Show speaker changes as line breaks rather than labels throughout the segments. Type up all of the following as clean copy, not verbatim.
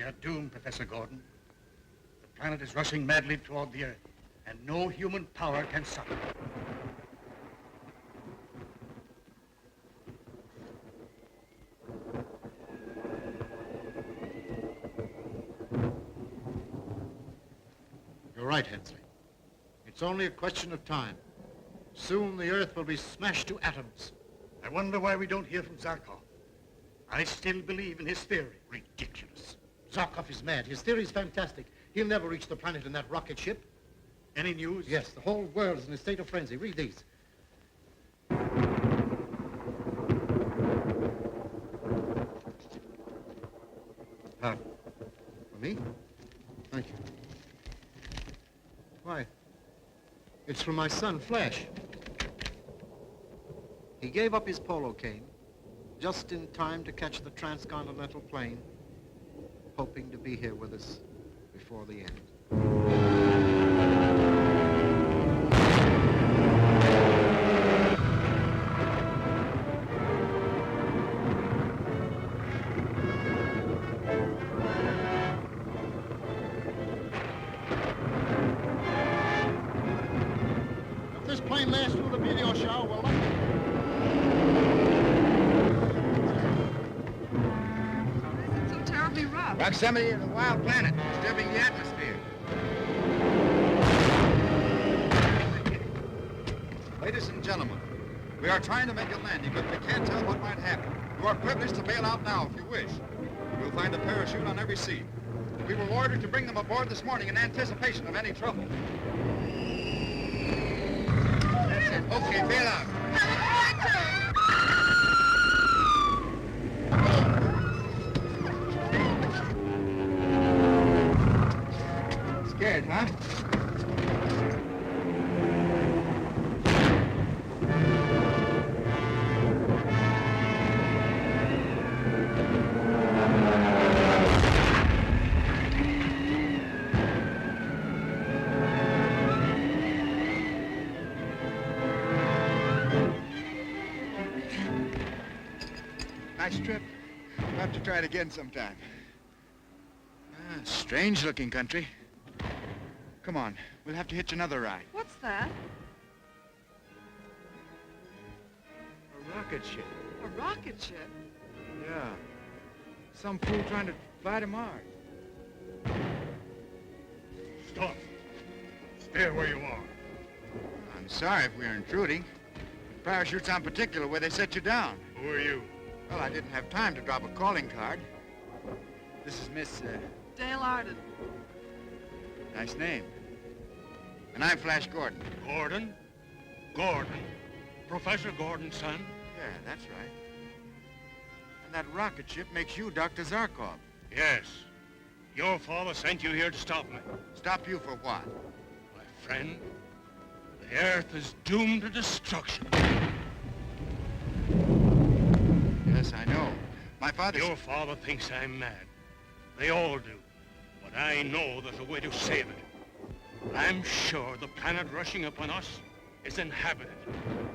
We are doomed, Professor Gordon. The planet is rushing madly toward the Earth, and no human power can stop it.
You're right, Hensley. It's only a question of time. Soon the Earth will be smashed to atoms.
I wonder why we don't hear from Zarkov. I still believe in his theory.
Ridiculous. Zarkov is mad. His theory is fantastic. He'll never reach the planet in that rocket ship.
Any news?
Yes, the whole world is in a state of frenzy. Read these. For me? Thank you. Why? It's from my son, Flash. He gave up his polo cane just in time to catch the transcontinental plane, hoping to be here with us before the end. If this plane lasts through the meteor shower, we're lucky.
Rough.
Proximity of the wild planet, disturbing the atmosphere.
Ladies and gentlemen, we are trying to make a landing, but we can't tell what might happen. You are privileged to bail out now if you wish. You'll find a parachute on every seat. We were ordered to bring them aboard this morning in anticipation of any trouble.
That's it. Okay, bail out. Scared, huh? Nice trip. We'll have to try it again sometime. Strange-looking country. Come on, we'll have to hitch another ride.
What's that?
A rocket ship.
A rocket ship?
Yeah. Some fool trying to fly to Mars.
Stop. Stay where you are.
I'm sorry if we're intruding. Parachutes on particular where they set you down.
Who are you?
Well, I didn't have time to drop a calling card. This is Miss,
Dale Arden.
nice name. And I'm Flash Gordon.
Gordon? Gordon. Professor Gordon's son?
Yeah, that's right. And that rocket ship makes you Dr. Zarkov.
Yes. Your father sent you here to stop me.
Stop you for what?
My friend, the Earth is doomed to destruction.
Yes, I know. My father...
Your father thinks I'm mad. They all do. But I know there's a way to save it. I'm sure the planet rushing upon us is inhabited.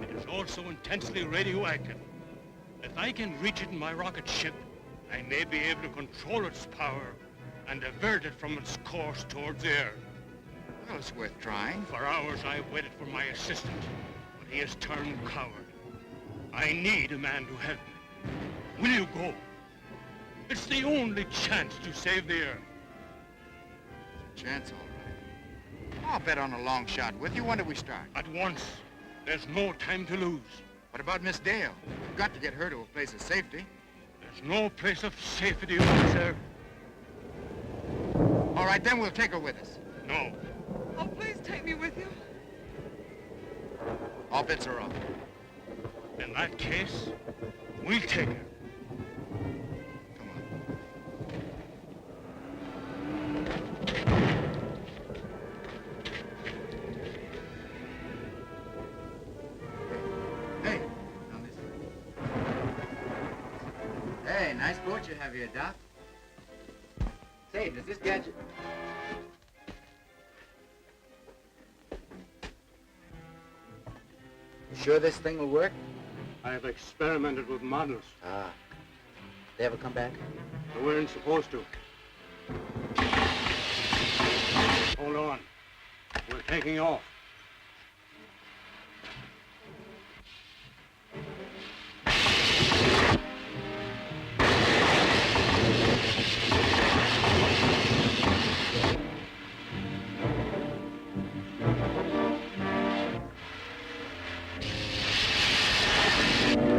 It is also intensely radioactive. If I can reach it in my rocket ship, I may be able to control its power and divert it from its course towards the Earth.
Well, it's worth trying.
For hours I waited for my assistant, but he has turned coward. I need a man to help me. Will you go? It's the only chance to save the Earth.
It's a chance, all right. I'll bet on a long shot with you. When do we start?
At once. There's no time to lose.
What about Miss Dale? We've got to get her to a place of safety.
There's no place of safety, sir.
All right, then we'll take her with us.
No.
Oh, please take me with you.
All bets are off.
In that case, we'll take her.
Come on. Hey, down this way. Hey, nice boat you have here, Doc. Say, does this gadget... You sure this thing will work?
I've experimented with models.
Ah. They ever come back?
They weren't supposed to. Hold on. We're taking off.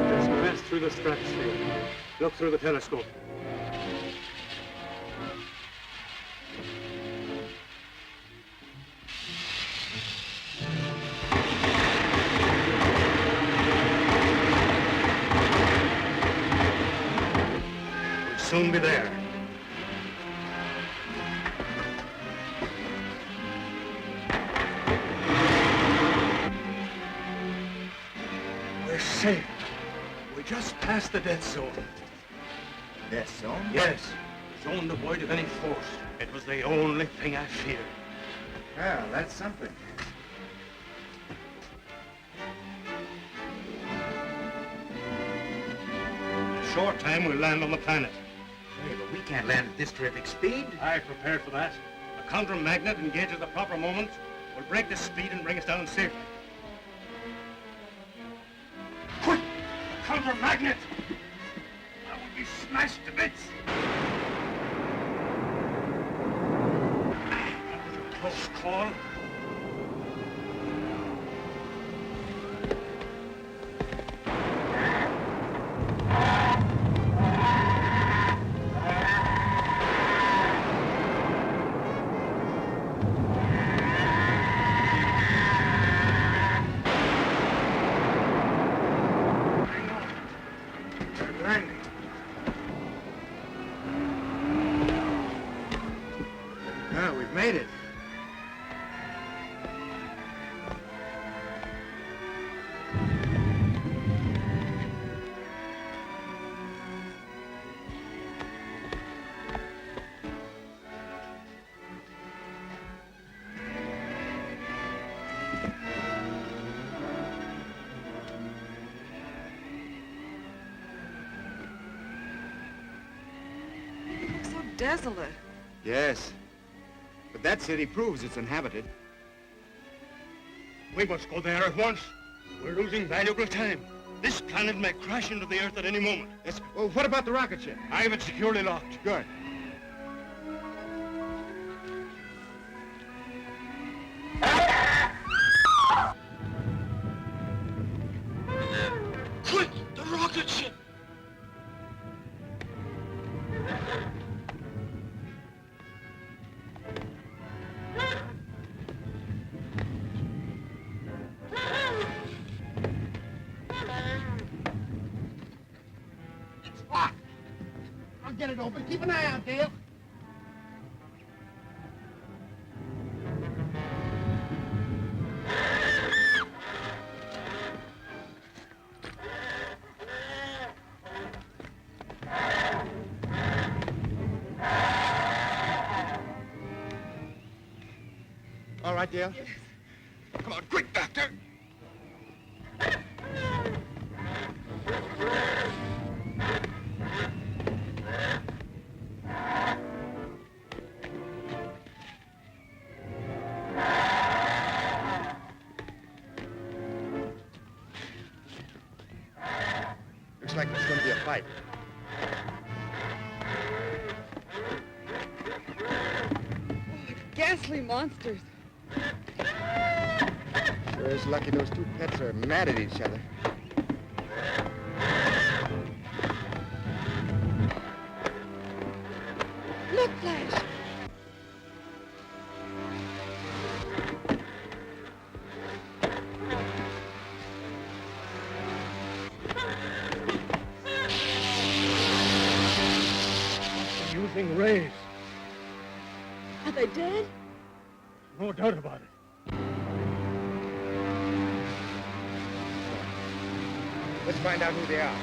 Just pass through the stratosphere. Look through the telescope. We'll soon be there. We're safe. We just passed the death zone.
Death zone?
Yes, zone devoid of any force. It was the only thing I feared.
Well, that's something.
In a short time, we'll land on the planet.
Hey, but we can't land at this terrific speed.
I prepared for that. A counter-magnet engaged at the proper moment will break the speed and bring us down safely. Quick! A counter-magnet! I will be smashed to bits! That was a close call.
Ah, we've made it.
It looks so desolate.
Yes. But that city proves it's inhabited.
We must go there at once. We're losing valuable time. This planet may crash into the Earth at any moment.
Yes. Well, what about the rocket ship?
I have it securely locked.
Good.
Quick! The rocket ship!
It's locked. I'll get it open. Keep an eye out, Dale.
All right, Dale.
Come on, quick, Doctor!
Looks like there's going to be a fight.
Ghastly monsters.
Sure is lucky those two pets are mad at each other.
Look, Flash.
Using rays.
Are they dead?
No doubt about it.
Let's find out who they are.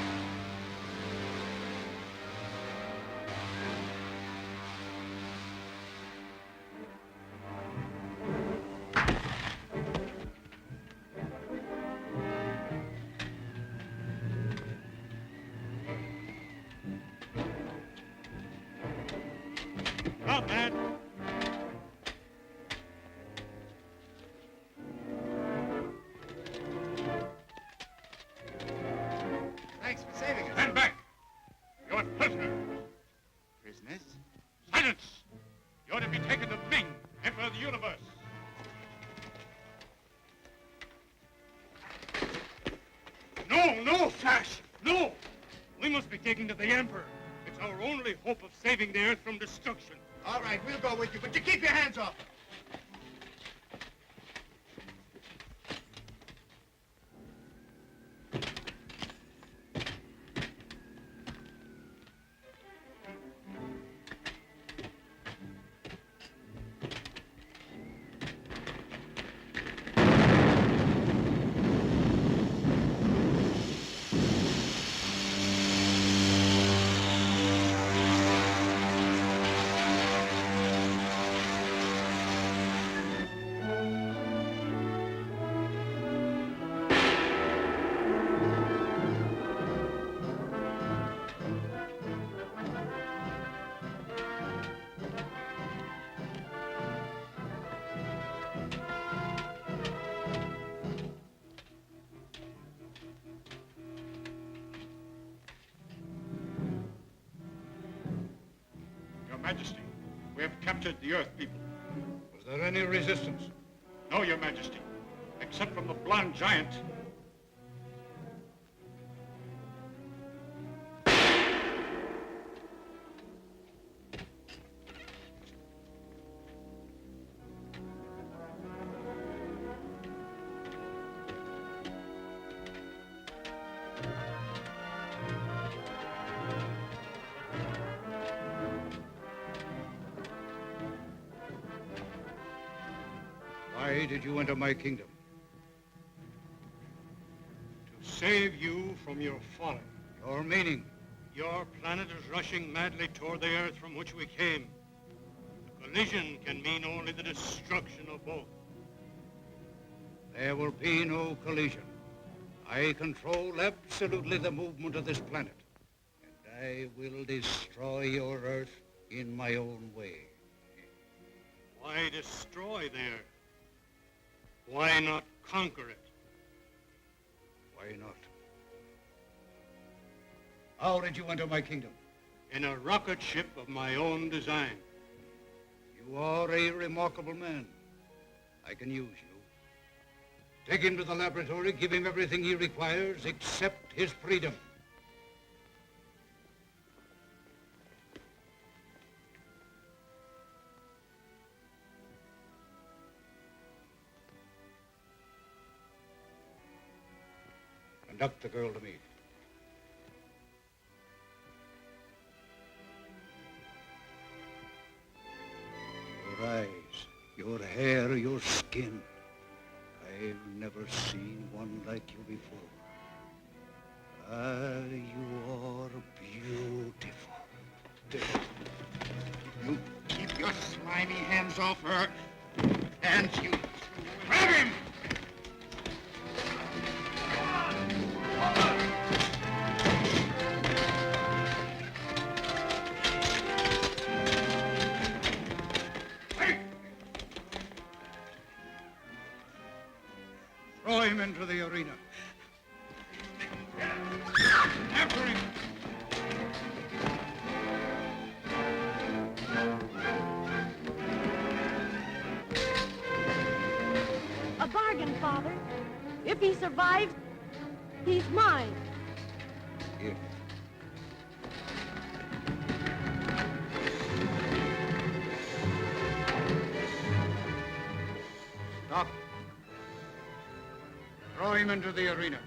Up! mad?
Thanks for saving us.
Stand back! You're prisoners.
Prisoners?
Silence! You're to be taken to Ming, Emperor of the Universe. No, no, Flash! No! We must be taken to the Emperor. It's our only hope of saving the Earth from destruction.
All right, we'll go with you, but you keep your hands off.
Your Majesty, we have captured the Earth people.
Was there any resistance?
No, Your Majesty, except from the blonde giant.
Why did you enter my kingdom?
To save you from your folly.
Your meaning?
Your planet is rushing madly toward the Earth from which we came. A collision can mean only the destruction of both.
There will be no collision. I control absolutely the movement of this planet. And I will destroy your Earth in my own way.
Why destroy there? Why not conquer it?
Why not? How did you enter my kingdom?
In a rocket ship of my own design.
You are a remarkable man. I can use you. Take him to the laboratory, give him everything he requires except his freedom. Conduct the girl to me. Your eyes, your hair, your skin. I've never seen one like you before. Ah, you are beautiful.
You keep your slimy hands off her. And you grab him!
Throw him into the arena.
After him!
A bargain, Father. If he survives, he's mine.
If. Stop. Throw him into the arena.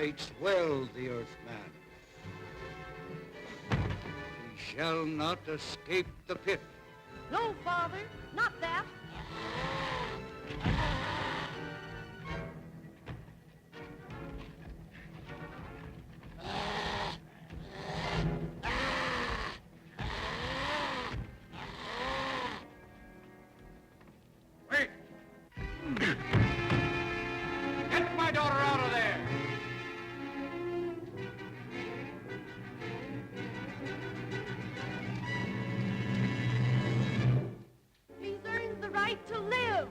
fights well, the Earthman. He shall not escape the pit.
No, Father, not that.
Wait! Get my daughter out of there!
He's earned the right to live.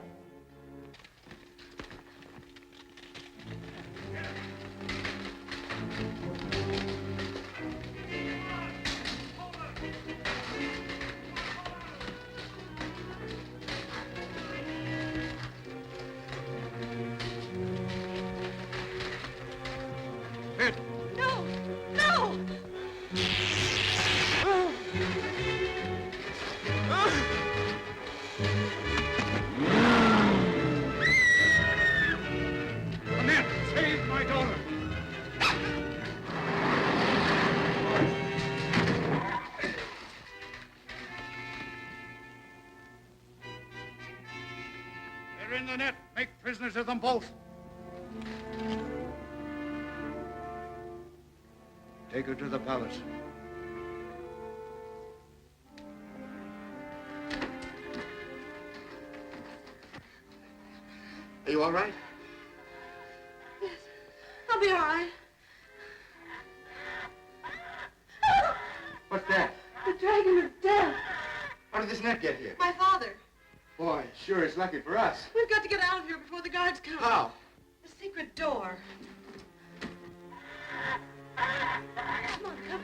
Pit!
No, no!
The net! Save my daughter! They're in the net. Make prisoners of them both.
Take her to the palace.
Are you all right?
Yes, I'll be all right.
What's that?
The dragon of death.
How did this net get here?
My father.
Boy, sure is lucky for us.
We've got to get out of here before the guards come.
How?
The secret door. Come on, come.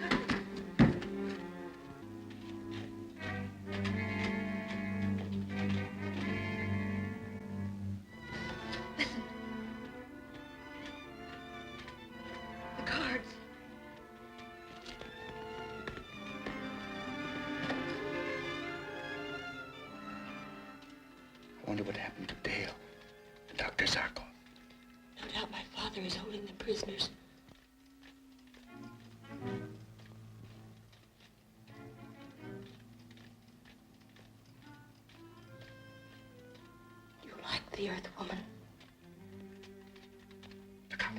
Listen. The guards.
I wonder what happened to Dale and Dr. Zarkov.
No doubt my father is holding them prisoners. You like the Earth Woman?
Look out.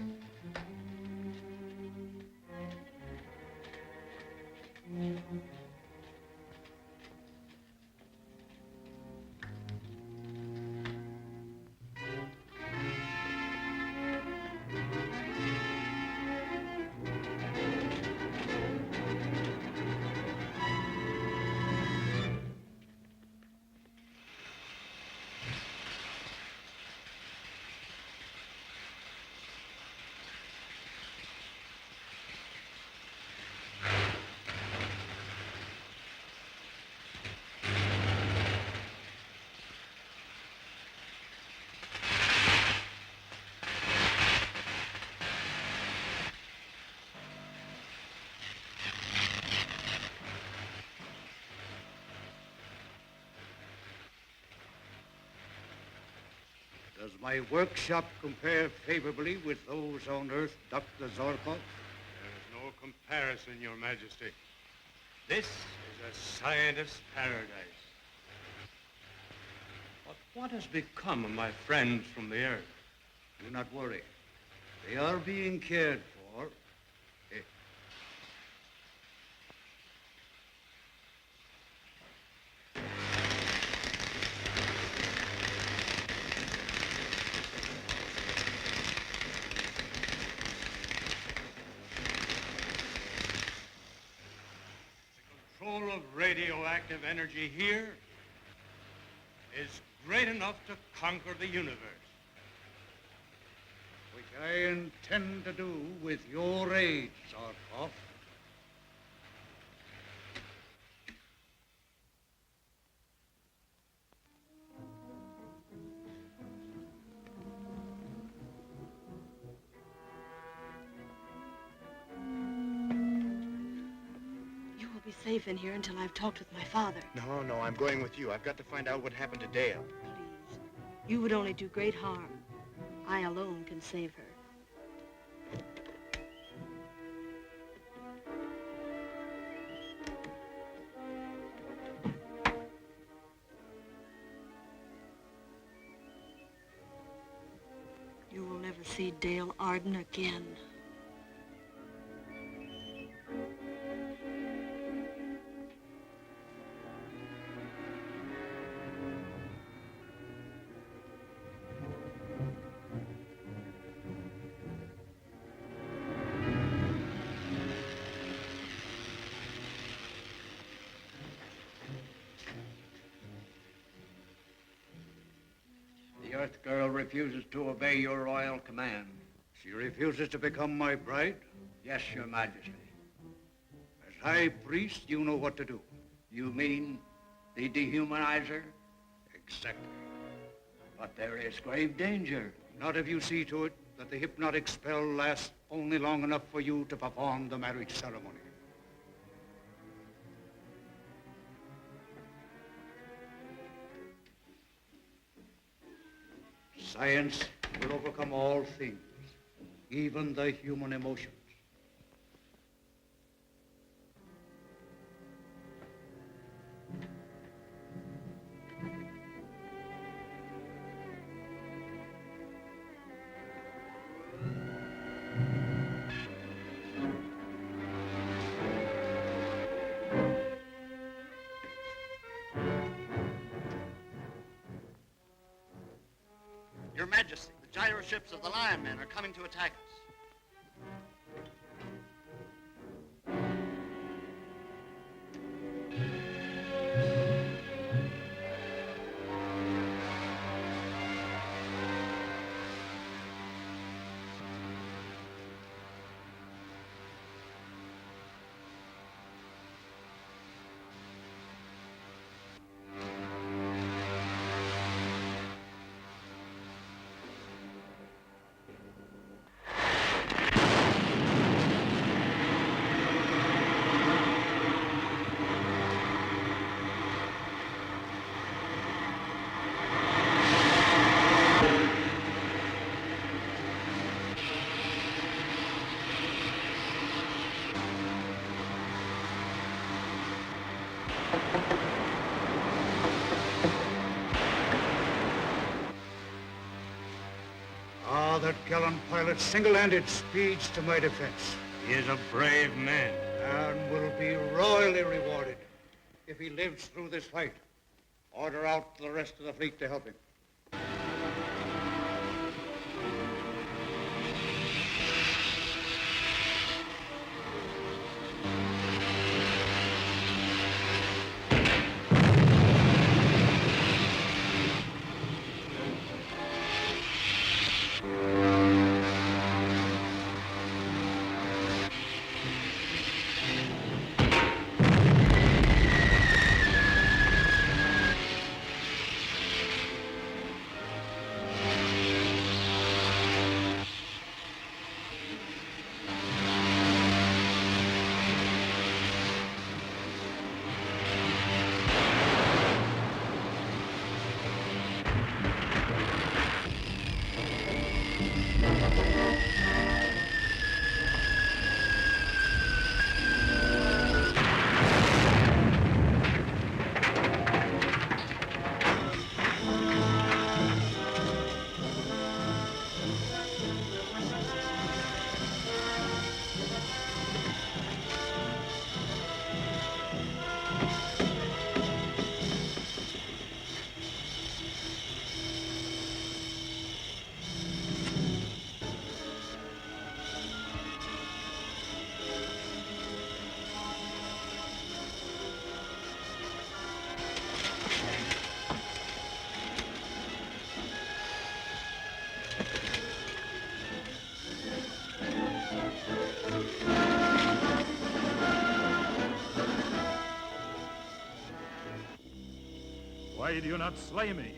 Does my workshop compare favorably with those on Earth, Dr. Zarkov?
There is no comparison, Your Majesty. This is a scientist's paradise. But what has become of my friends from the Earth?
Do not worry. They are being cared for. Eh,
The control of radioactive energy here is great enough to conquer the universe.
which I intend to do with your aid, Zarkov.
You will be safe in here until I've talked with my father.
No, I'm going with you. I've got to find out what happened to Dale.
Please. You would only do great harm. I alone can save her. see Dale Arden again.
The Earth Girl refuses to obey your royal command. She refuses to become my bride? Yes, Your Majesty. As High Priest, you know what to do. You mean the dehumanizer? Exactly. But there is grave danger. Not if you see to it that the hypnotic spell lasts only long enough for you to perform the marriage ceremony. Science will overcome all things, even the human emotions.
Your Majesty, the gyro ships of the Lion Men are coming to attack us.
Ah, that gallant pilot single-handed speeds to my defense.
He is a brave man.
And will be royally rewarded if he lives through this fight. Order out the rest of the fleet to help him.
Why do you not slay me?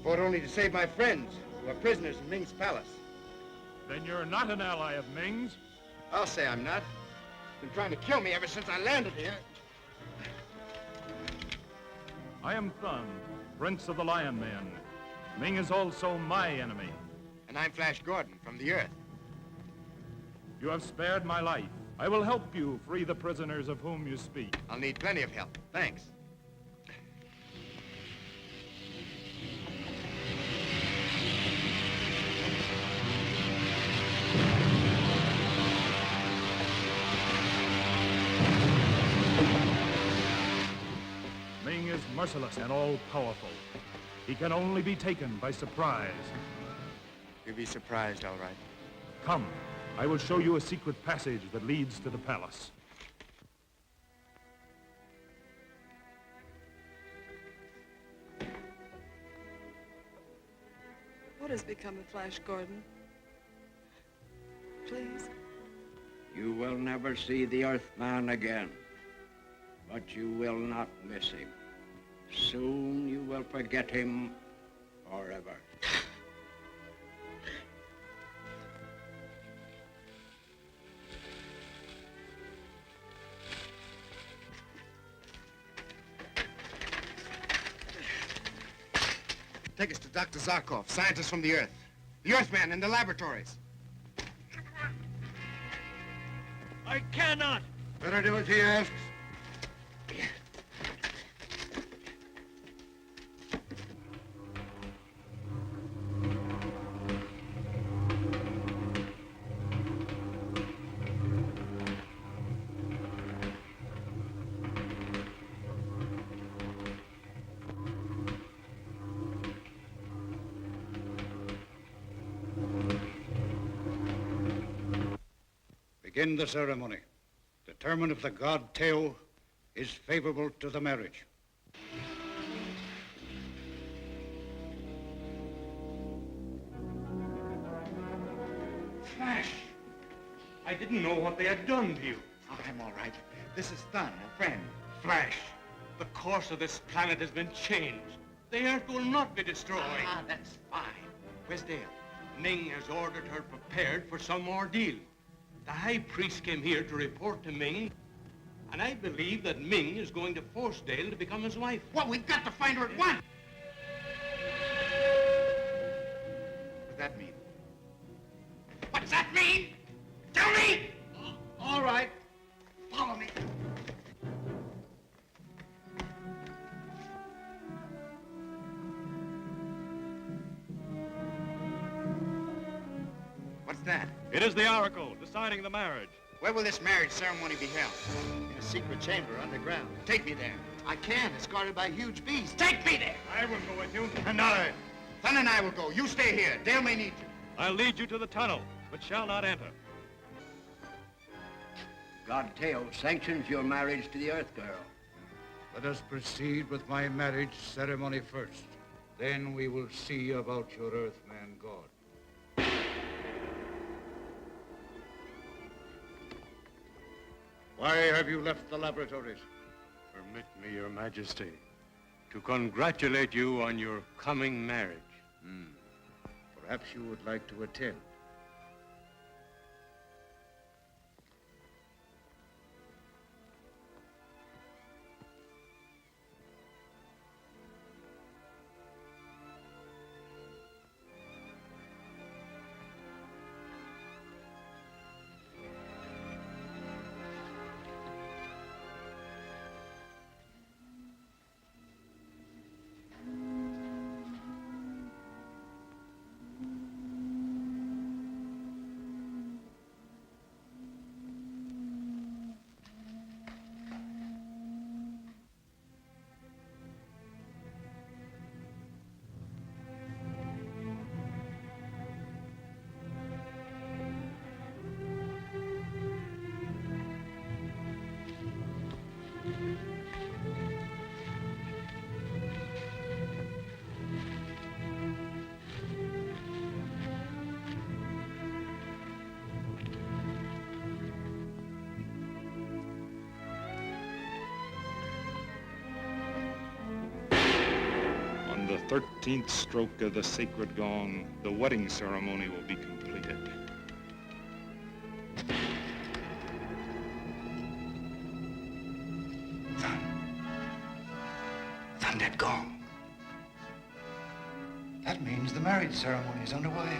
Fought only to save my friends, who are prisoners in Ming's palace.
Then you're not an ally of Ming's?
I'll say I'm not. Been trying to kill me ever since I landed here.
I am Thun, Prince of the Lion Men. Ming is also my enemy.
And I'm Flash Gordon from the Earth.
You have spared my life. I will help you free the prisoners of whom you speak.
I'll need plenty of help. Thanks.
merciless and all-powerful. He can only be taken by surprise.
You'll be surprised, all right.
Come, I will show you a secret passage that leads to the palace.
What has become of Flash Gordon? Please.
You will never see the Earthman again, but you will not miss him. Soon you will forget him forever.
Take us to Dr. Zarkov, scientist from the Earth. The Earthman in the laboratories.
I cannot!
Better do as he asks.
Begin the ceremony. Determine if the god Teo is favorable to the marriage.
Flash! I didn't know what they had done to you.
Oh, I'm all right. This is Thun, a friend.
Flash, the course of this planet has been changed. The Earth will not be destroyed.
Ah, that's fine. Where's Dale?
Ming has ordered her prepared for some ordeal. The High Priest came here to report to Ming, and I believe that Ming is going to force Dale to become his wife.
Well, we've got to find her at once. What does that mean? What does that mean? Tell me! All right. Follow me. What's that?
It is the Oracle deciding the marriage.
Where will this marriage ceremony be held?
In a secret chamber underground.
Take me there.
I can, escorted by huge beasts.
Take me there!
I will go with you.
Another. Thun and I will go. You stay here. Dale may need you.
I'll lead you to the tunnel, but shall not enter.
God Teo sanctions your marriage to the Earth Girl.
Let us proceed with my marriage ceremony first. Then we will see about your Earthman God. Why have you left the laboratories?
Permit me, Your Majesty, to congratulate you on your coming marriage.
Perhaps you would like to attend.
On the 13th stroke of the sacred gong, the wedding ceremony will be completed.
Thun, that gong. That means the marriage ceremony is underway.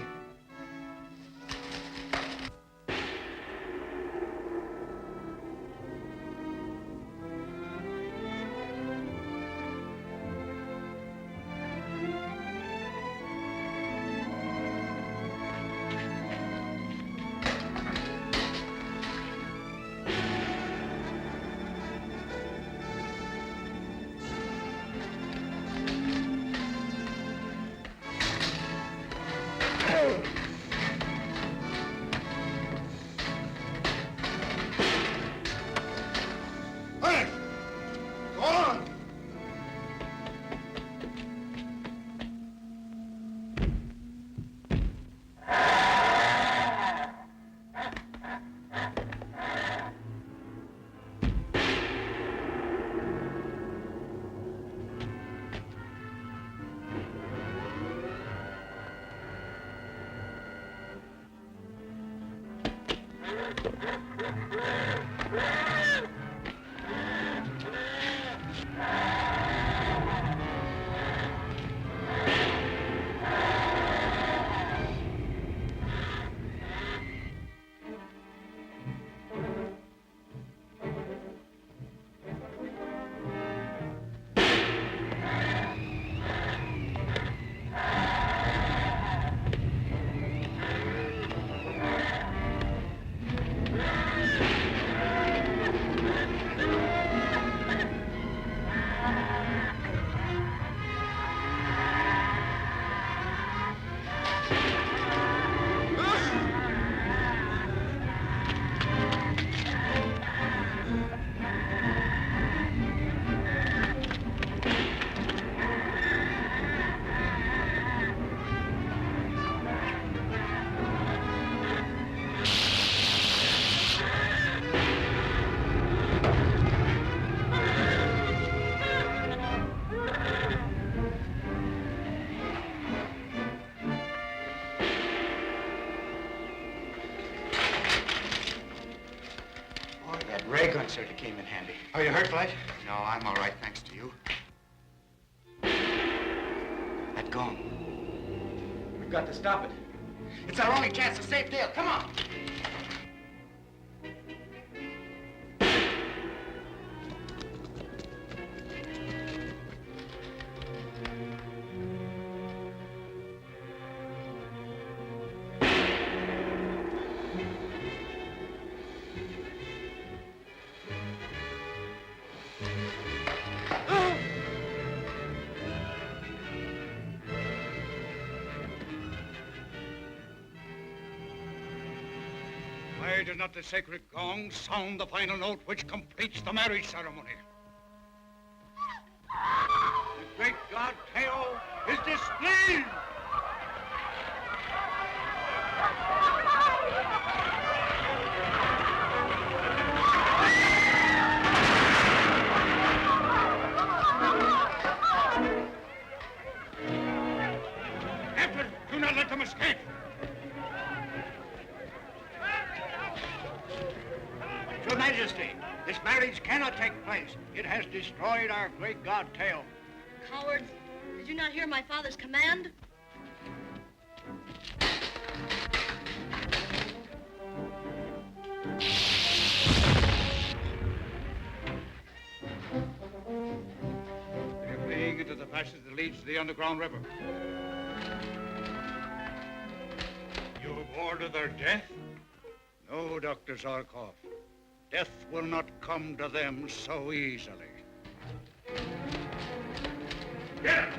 came in handy.
Are you hurt, Flash?
No, I'm all right, thanks to you. That gong.
We've got to stop it. It's our only chance to save Dale. Come on.
Why does not the sacred gong sound the final note which completes the marriage ceremony? The great god Teo is displeased! Captain, do not let them escape! Your Majesty, this marriage cannot take place. It has destroyed our great god Teo.
Cowards, did you not hear my father's command?
They are fleeing into the passage that leads to the underground river.
You have ordered their death?
No, Dr. Zarkov. Death will not come to them so easily.
Get him!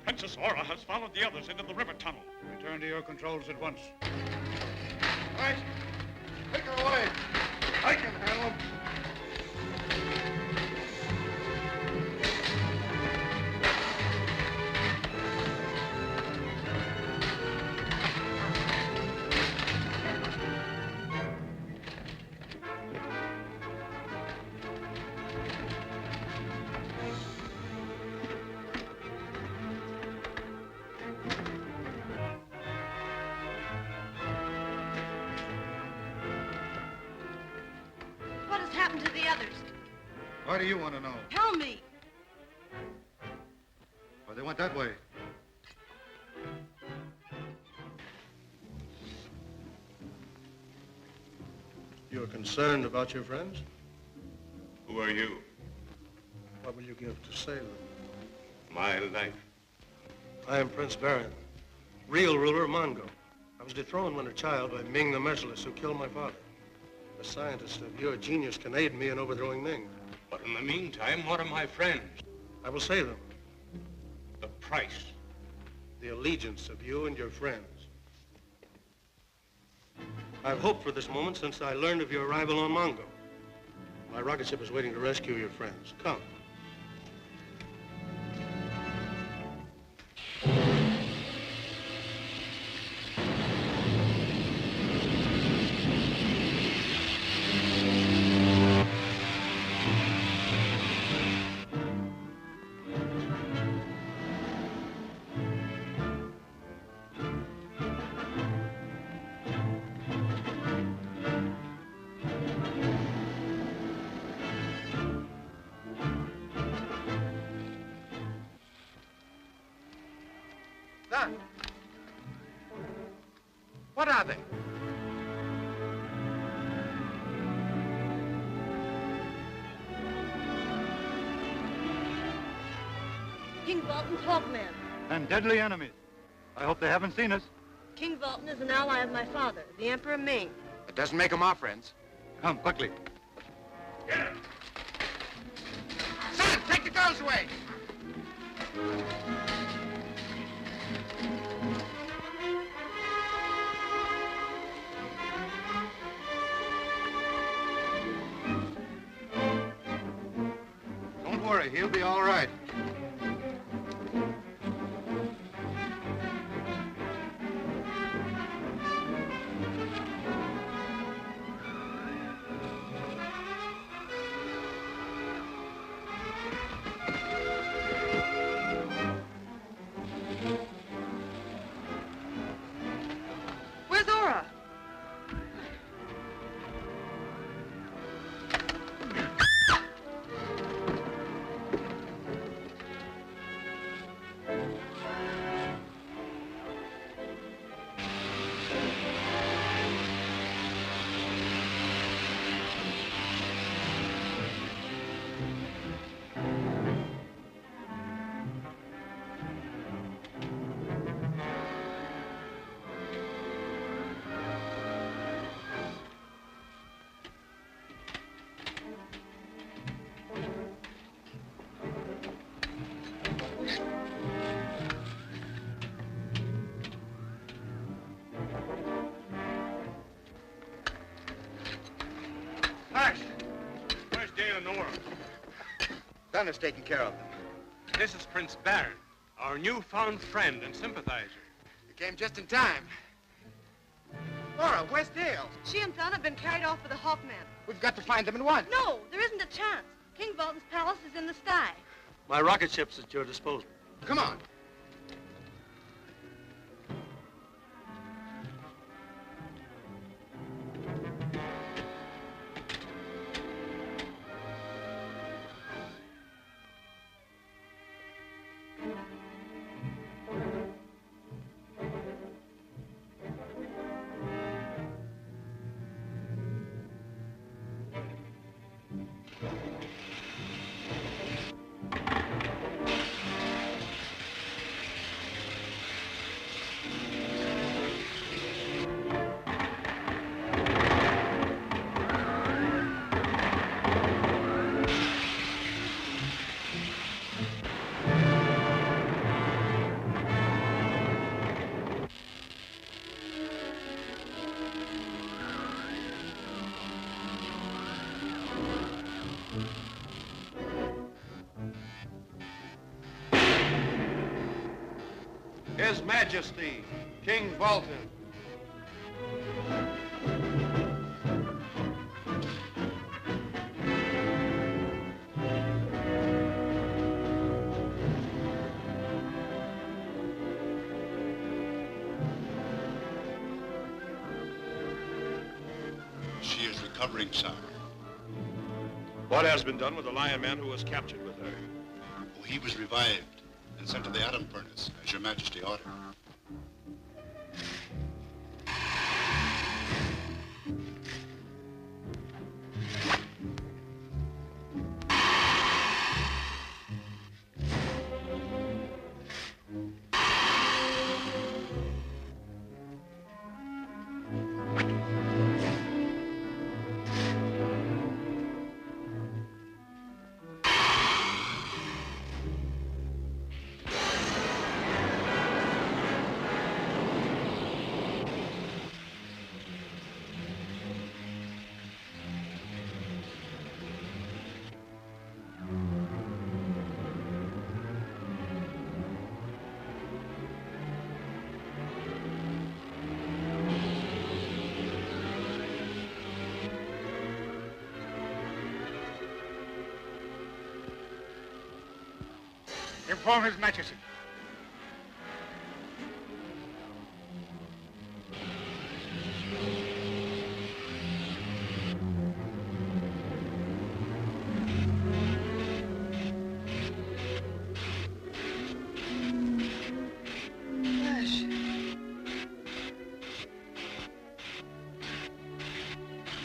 Princess Aura has followed the others into the river tunnel.
Return to your controls at once.
Right. Take her away. I can handle him.
What has happened to the others?
Why do you want to know?
Tell me.
Why, they went that way.
You're concerned about your friends?
Who are you?
What will you give to save them?
My life.
I am Prince Baron, real ruler of Mongo. I was dethroned when a child by Ming the Merciless, who killed my father. A scientist of your genius can aid me in overthrowing Ming.
But in the meantime, what are my friends?
I will save them.
The price.
The allegiance of you and your friends. I've hoped for this moment since I learned of your arrival on Mongo. My rocket ship is waiting to rescue your friends. Come.
That. What are they?
King Vulcan's Hawkman.
And deadly enemies. I hope they haven't seen us.
King Vulcan is an ally of my father, the Emperor Ming.
It doesn't make them our friends.
Come, quickly.
Get him!
Son, take the girls away!
Don't worry, he'll be all right. Tanner's taking care of them.
This is Prince Baron, our newfound friend and sympathizer.
You came just in time. Laura, where's Dale?
She and Thun have been carried off with the Hawkman.
We've got to find them at once.
No, there isn't a chance. King Bolton's palace is in the sky.
My rocket ship's at your disposal.
Come on.
His Majesty, King Bolton.
She is recovering, sire.
What has been done with the Lion Man who was captured with her?
Oh, he was revived and sent to the atom furnace, as your Majesty ordered.
Inform His Majesty.
Flash.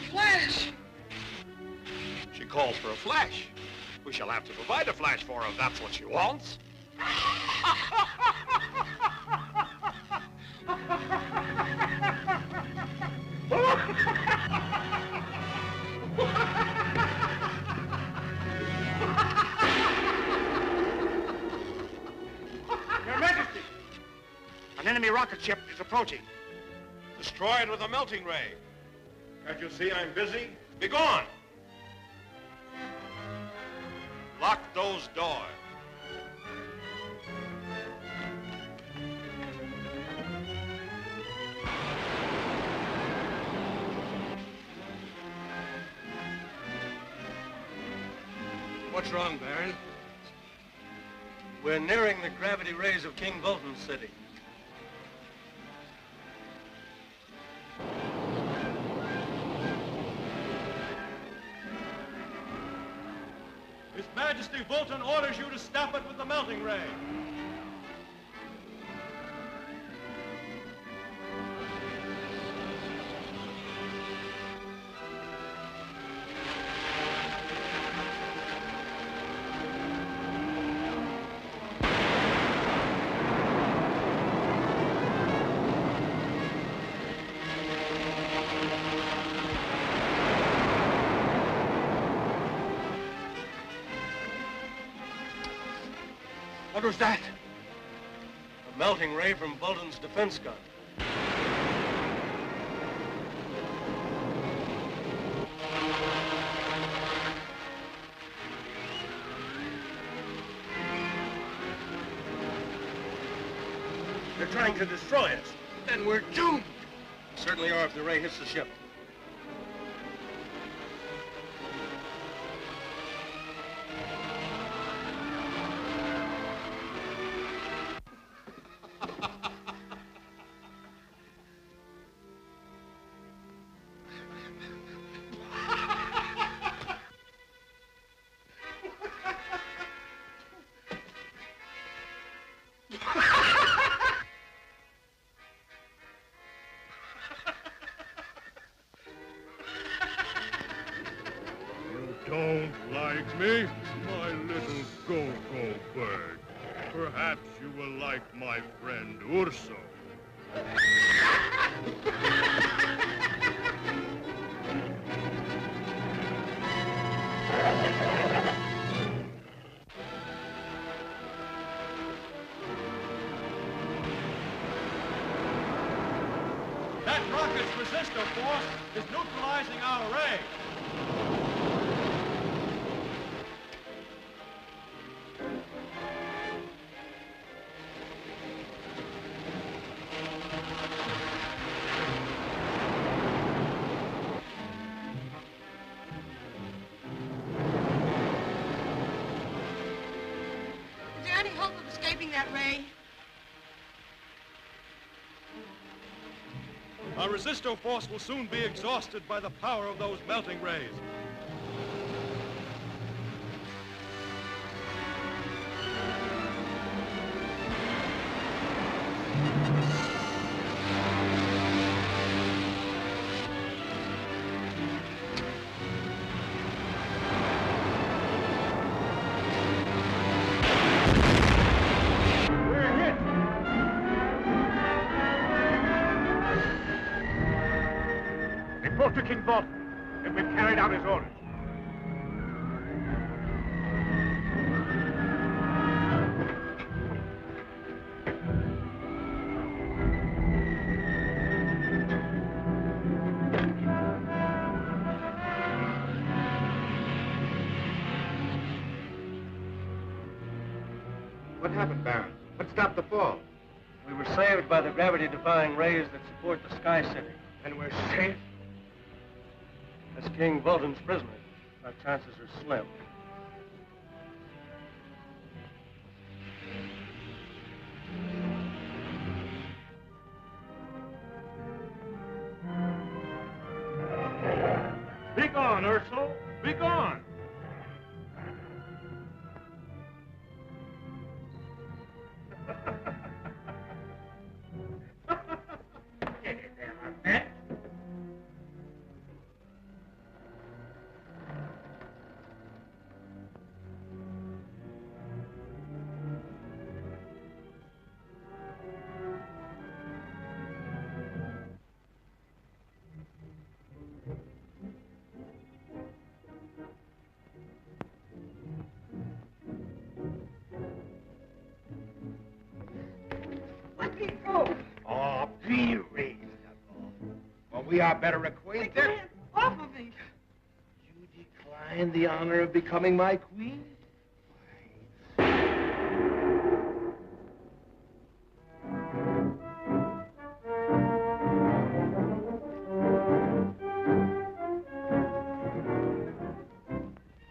Flash!
She calls for a flash. We shall have to provide a flash for her if that's what she wants.
Your Majesty! An enemy rocket ship is approaching.
Destroy it with a melting ray. Can't you see I'm busy? Be gone! Lock those doors.
What's wrong, Baron? We're nearing the gravity rays of King Bolton's city.
His Majesty Bolton orders you to stop it with the melting ray.
What was that?
A melting ray from Bolton's defense gun. They're trying to destroy us.
Then we're doomed.
Certainly are if the ray hits the ship.
Don't like me, my little go-go bird. Perhaps you will like my friend Urso.
That rocket's resistor force is neutralizing our ray.
Is there any hope of escaping that ray?
Our resistor force will soon be exhausted by the power of those melting rays.
Report to King Bolton that we've carried out his orders.
What happened, Baron? What stopped the fall?
We were saved by the gravity-defying rays that support the Sky City.
And we're safe?
As King Bolton's prisoner, our chances are slim.
Be gone, Urso. Be gone. Get in there, my man.
Let me go.
Oh, be reasonable. Well, we are better acquainted.
Take your hands off of me.
You decline the honor of becoming my queen?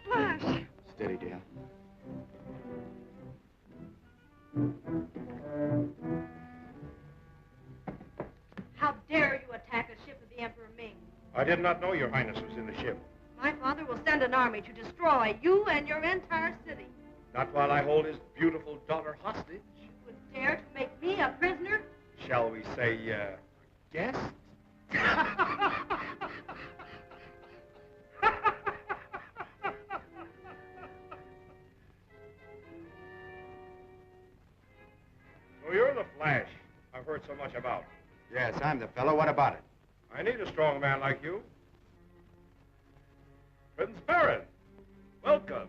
Flash.
Steady, Dale.
How dare you attack a ship of the Emperor Ming?
I did not know Your Highness was in the ship.
My father will send an army to destroy you and your entire city.
Not while I hold his beautiful daughter hostage.
You would dare to make me a prisoner?
Shall we say, guest? So you're the Flash I've heard so much about.
Yes, I'm the fellow. What about it?
I need a strong man like you. Prince Baron, welcome.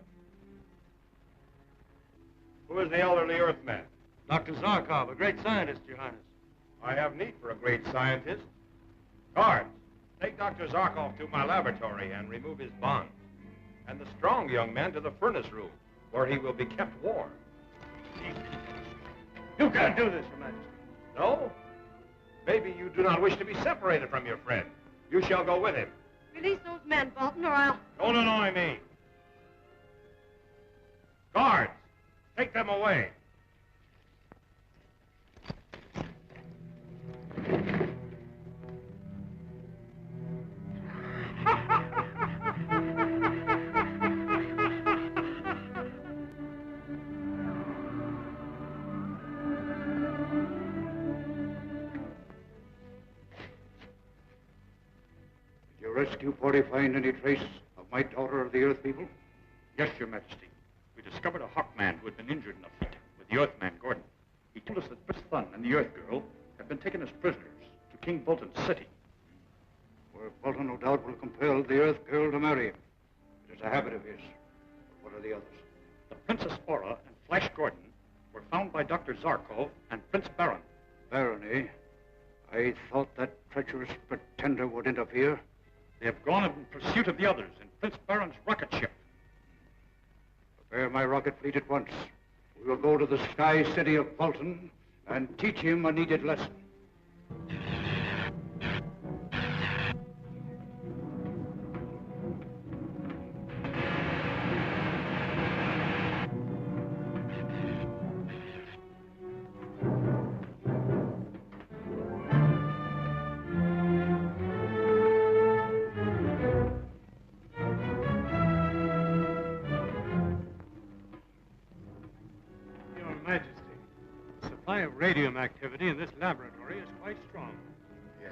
Who is the elderly Earthman?
Dr. Zarkov, a great scientist, Your Highness.
I have need for a great scientist. Guards, take Dr. Zarkov to my laboratory and remove his bonds. And the strong young man to the furnace room, where he will be kept warm.
You can't do this, Your Majesty.
No? Maybe you do not wish to be separated from your friend. You shall go with him.
Release those men, Bolton, or I'll...
Don't annoy me. Guards, take them away.
Did your rescue party find any trace of my daughter of the Earth people?
Yes, Your Majesty. We discovered a Hawkman who had been injured in a fight with the Earthman Gordon. He told us that Prince Thun and the Earth Girl had been taken as prisoners to King Bolton's city.
Where Bolton no doubt will compel the Earth Girl to marry him. It is a habit of his. But what are the others?
The Princess Aura and Flash Gordon were found by Dr. Zarkov and Prince Baron.
Baron, eh? I thought that treacherous pretender would interfere.
They have gone in pursuit of the others in Prince Baron's rocket ship.
Prepare my rocket fleet at once. We will go to the sky city of Bolton and teach him a needed lesson.
Your Majesty, the supply of radium activity in this laboratory is quite strong.
Yes.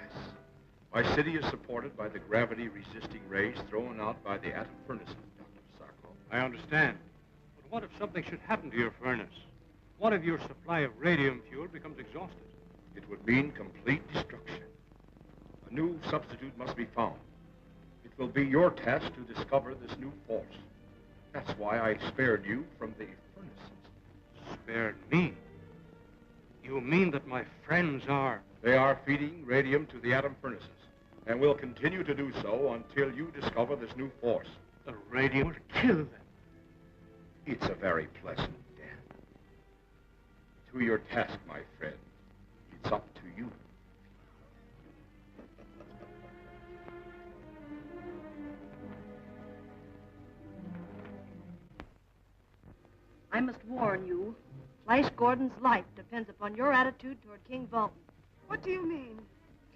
My city is supported by the gravity-resisting rays thrown out by the atom furnace of Dr. Zarkov.
I understand. But what if something should happen to your furnace? What if your supply of radium fuel becomes exhausted?
It would mean complete destruction. A new substitute must be found. It will be your task to discover this new force. That's why I spared you from the furnaces.
Spared me? You mean that my friends are...
They are feeding radium to the atom furnaces, and will continue to do so until you discover this new force.
The radium will kill them.
It's a very pleasant death. To your task, my friend. It's up to you.
I must warn you, Flash Gordon's life depends upon your attitude toward King Bolton.
What do you mean?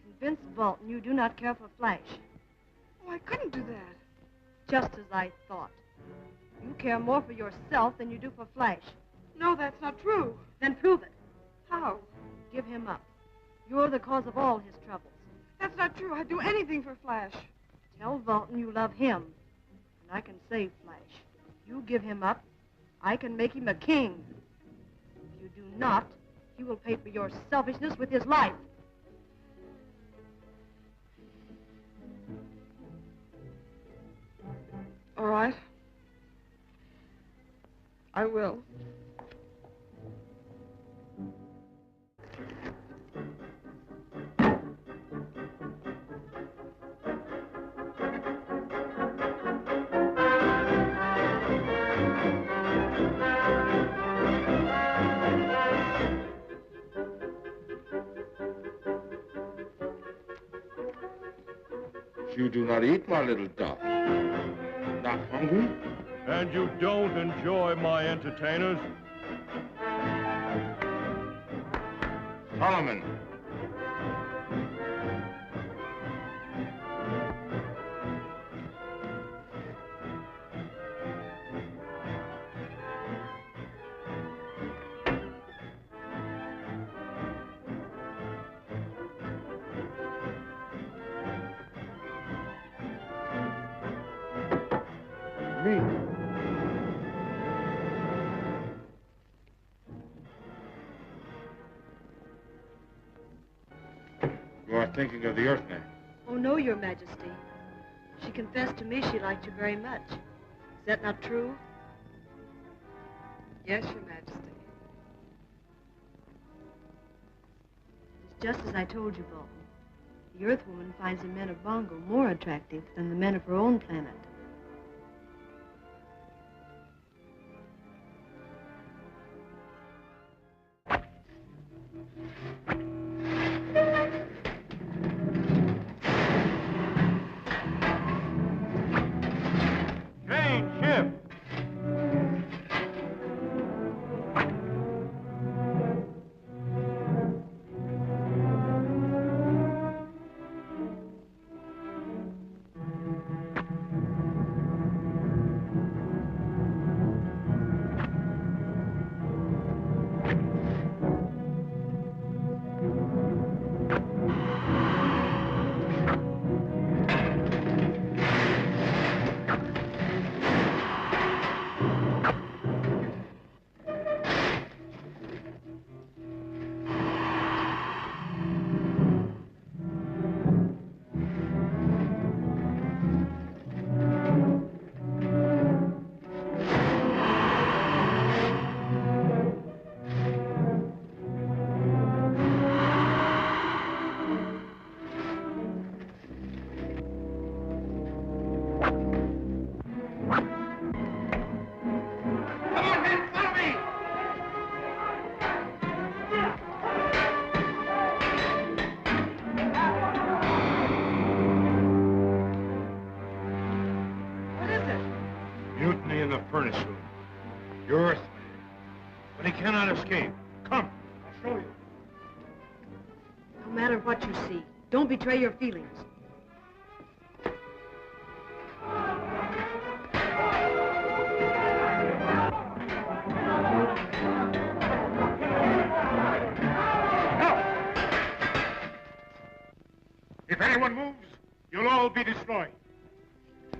Convince Bolton you do not care for Flash.
Oh, I couldn't do that.
Just as I thought. You care more for yourself than you do for Flash.
No, that's not true.
Then prove it.
How?
Give him up. You're the cause of all his troubles.
That's not true. I'd do anything for Flash.
Tell Bolton you love him, and I can save Flash. If you give him up, I can make him a king. If you do not, he will pay for your selfishness with his life.
All right. I will.
You do not eat, my little duck. Not hungry?
And you don't enjoy my entertainers?
Solomon.
Me.
You are thinking of the Earthman.
Oh, no, Your Majesty. She confessed to me she liked you very much. Is that not true?
Yes, Your Majesty.
It's just as I told you, Bolton. The Earth woman finds the men of Bongo more attractive than the men of her own planet.
Earthman. But he cannot escape. Come, I'll show you.
No matter what you see, don't betray your feelings.
If anyone moves, you'll all be destroyed.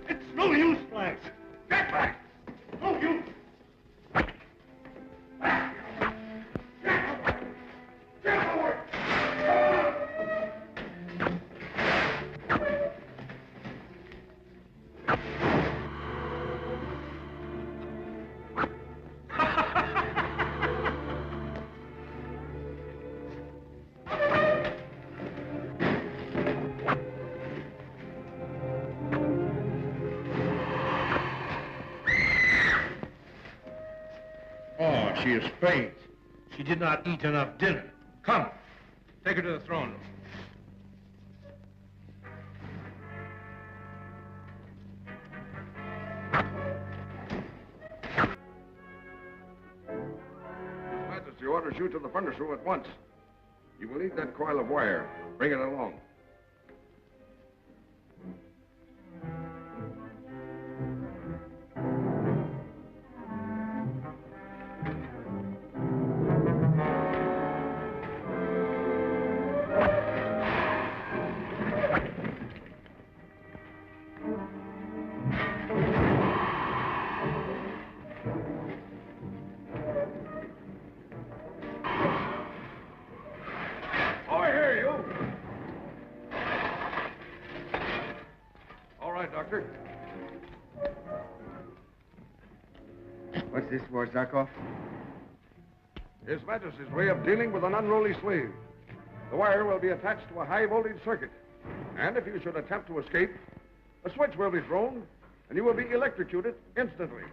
It's no use, Flash. Get back! No use! Oh, she is faint. She did not eat enough dinner. Come, take her to the throne room.
His Majesty orders you to the furnace room at once. You will need that coil of wire. Bring it along. Doctor.
What's this for, Zarkov?
His Majesty's way of dealing with an unruly slave. The wire will be attached to a high-voltage circuit. And if you should attempt to escape, a switch will be thrown, and you will be electrocuted instantly.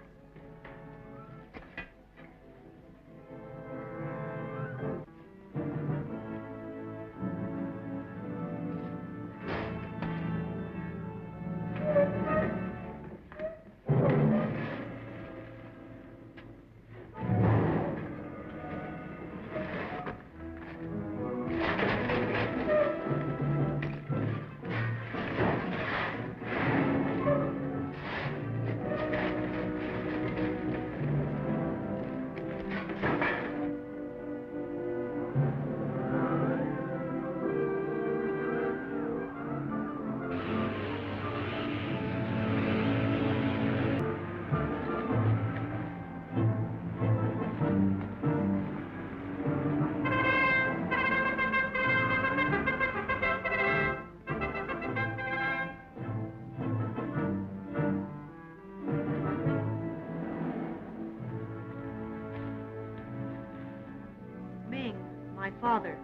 My father.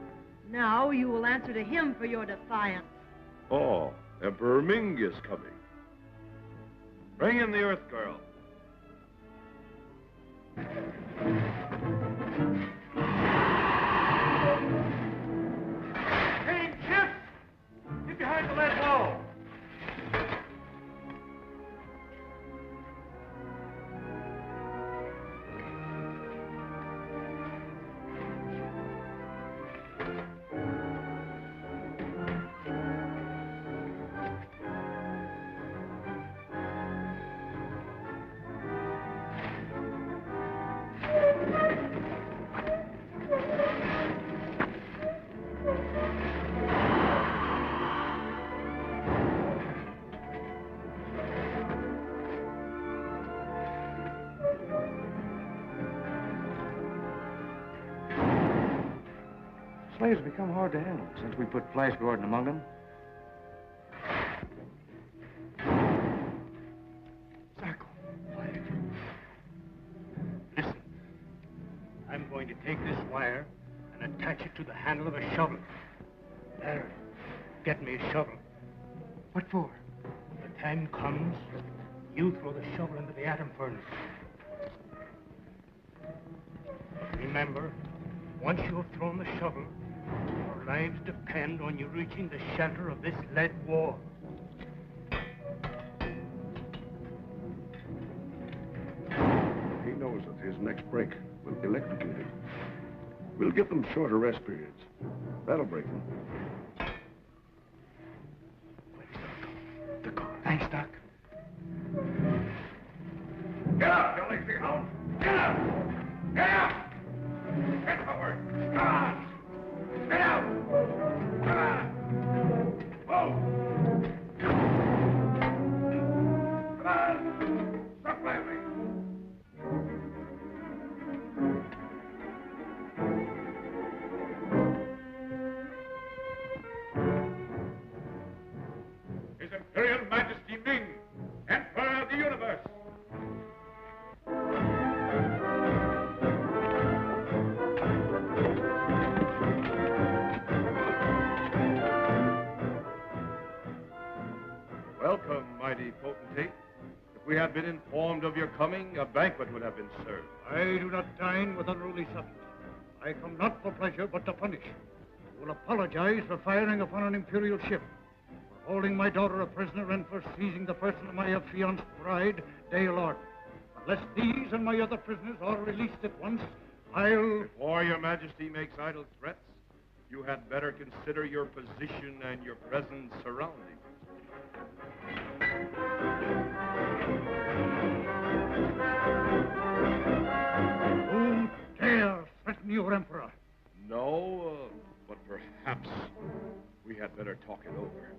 Now you will answer to him for your defiance.
Oh, Emperor Ming is coming. Bring in the Earth Girl. Hey, Chip! Get behind the lead wall.
Slaves become hard to handle since we put Flash Gordon among them.
Zarko, quiet. Listen. I'm going to take this wire and attach it to the handle of a shovel. There. Get me a shovel.
What for?
When the time comes, you throw the shovel into the atom furnace. Remember, once you have thrown the shovel, your lives depend on you reaching the shelter of this lead wall.
He knows that the
his next break. We'll electrocute him. We'll give them shorter rest periods. That'll break them.
The car. Thanks, Doc.
Get up, you lazy hound! Get up! Get up! Get forward! Come on! Get out! Come on! Whoa! Come on! Stop laughing! His Imperial Majesty Ming, Emperor of the Universe.
Welcome, mighty potentate. If we had been informed of your coming, a banquet would have been served.
I do not dine with unruly subjects. I come not for pleasure, but to punish. I will apologize for firing upon an Imperial ship, for holding my daughter a prisoner, and for seizing the person of my affianced bride, Dale Arden. Unless these and my other prisoners are released at once, I'll...
Before your majesty makes idle threats, you had better consider your position and your present surroundings.
Who dare threaten your emperor?
No, but perhaps we had better talk it over.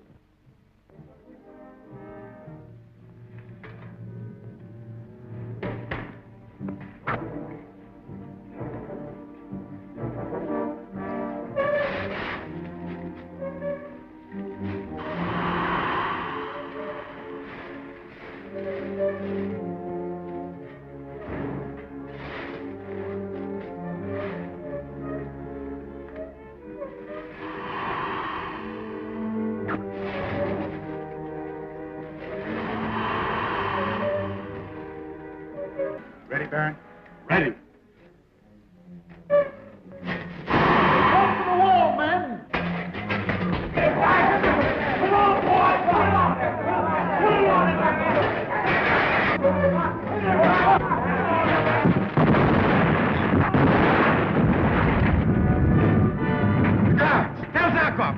Ready, Baron?
Ready.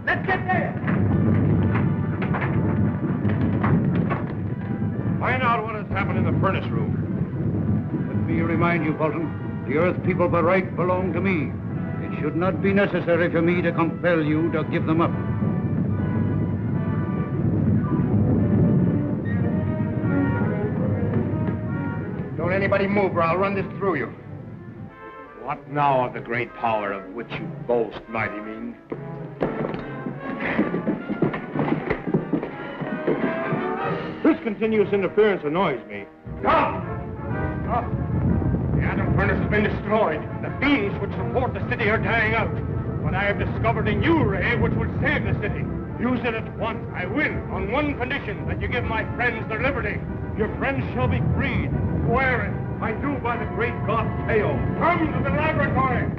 Let's get there!
Find out what has happened in the furnace room.
Let me remind you, Bolton, the Earth people by right belong to me. It should not be necessary for me to compel you to give them up.
Don't anybody move or I'll run this through you.
What now of the great power of which you boast, mighty Ming? This continuous interference annoys me.
Stop! Stop! The atom furnace has been destroyed. The beams which support the city are dying out. But I have discovered a new ray which will save the city. Use it at once. I will, on one condition, that you give my friends their liberty.
Your friends shall be freed.
Swear it.
I do by the great god Teo.
Come to the laboratory.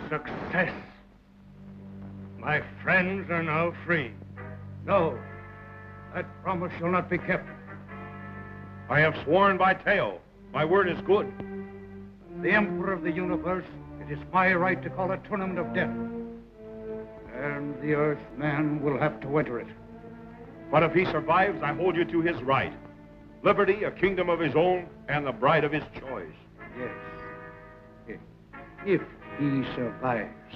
Success. My friends are now free.
No, that promise shall not be kept.
I have sworn by Teo. My word is good.
The Emperor of the Universe, it is my right to call a tournament of death. And the Earthman will have to enter it.
But if he survives, I hold you to his right. Liberty, a kingdom of his own, and the bride of his choice.
Yes. If he survives.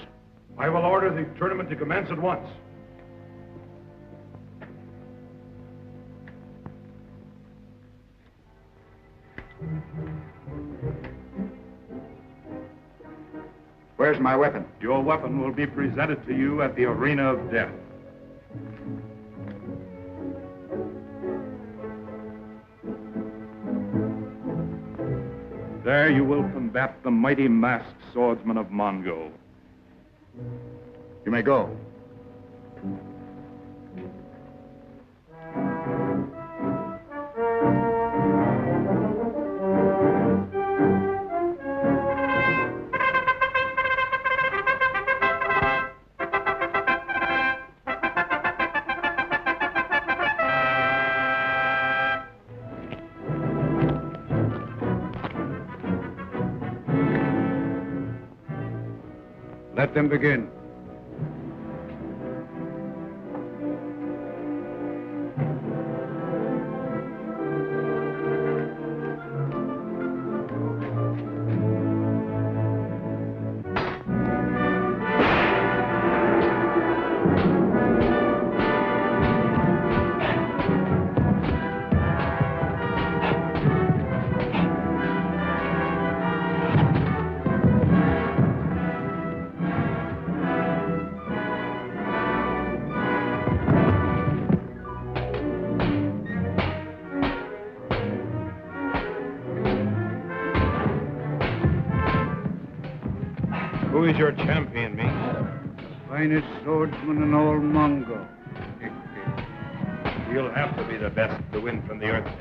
I will order the tournament to commence at once.
Where's my weapon?
Your weapon will be presented to you at the arena of death. There you will combat the mighty masked swordsman of Mongo.
You may go.
Let them begin.
Who is your champion, Ming?
Finest swordsman in all Mongo.
You'll have to be the best to win from the Earth.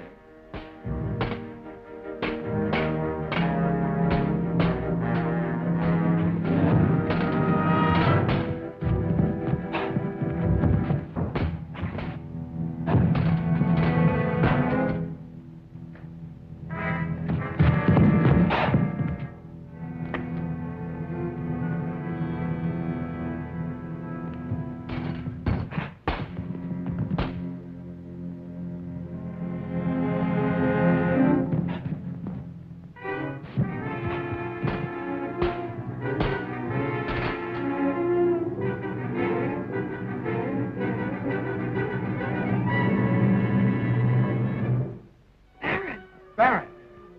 Baron,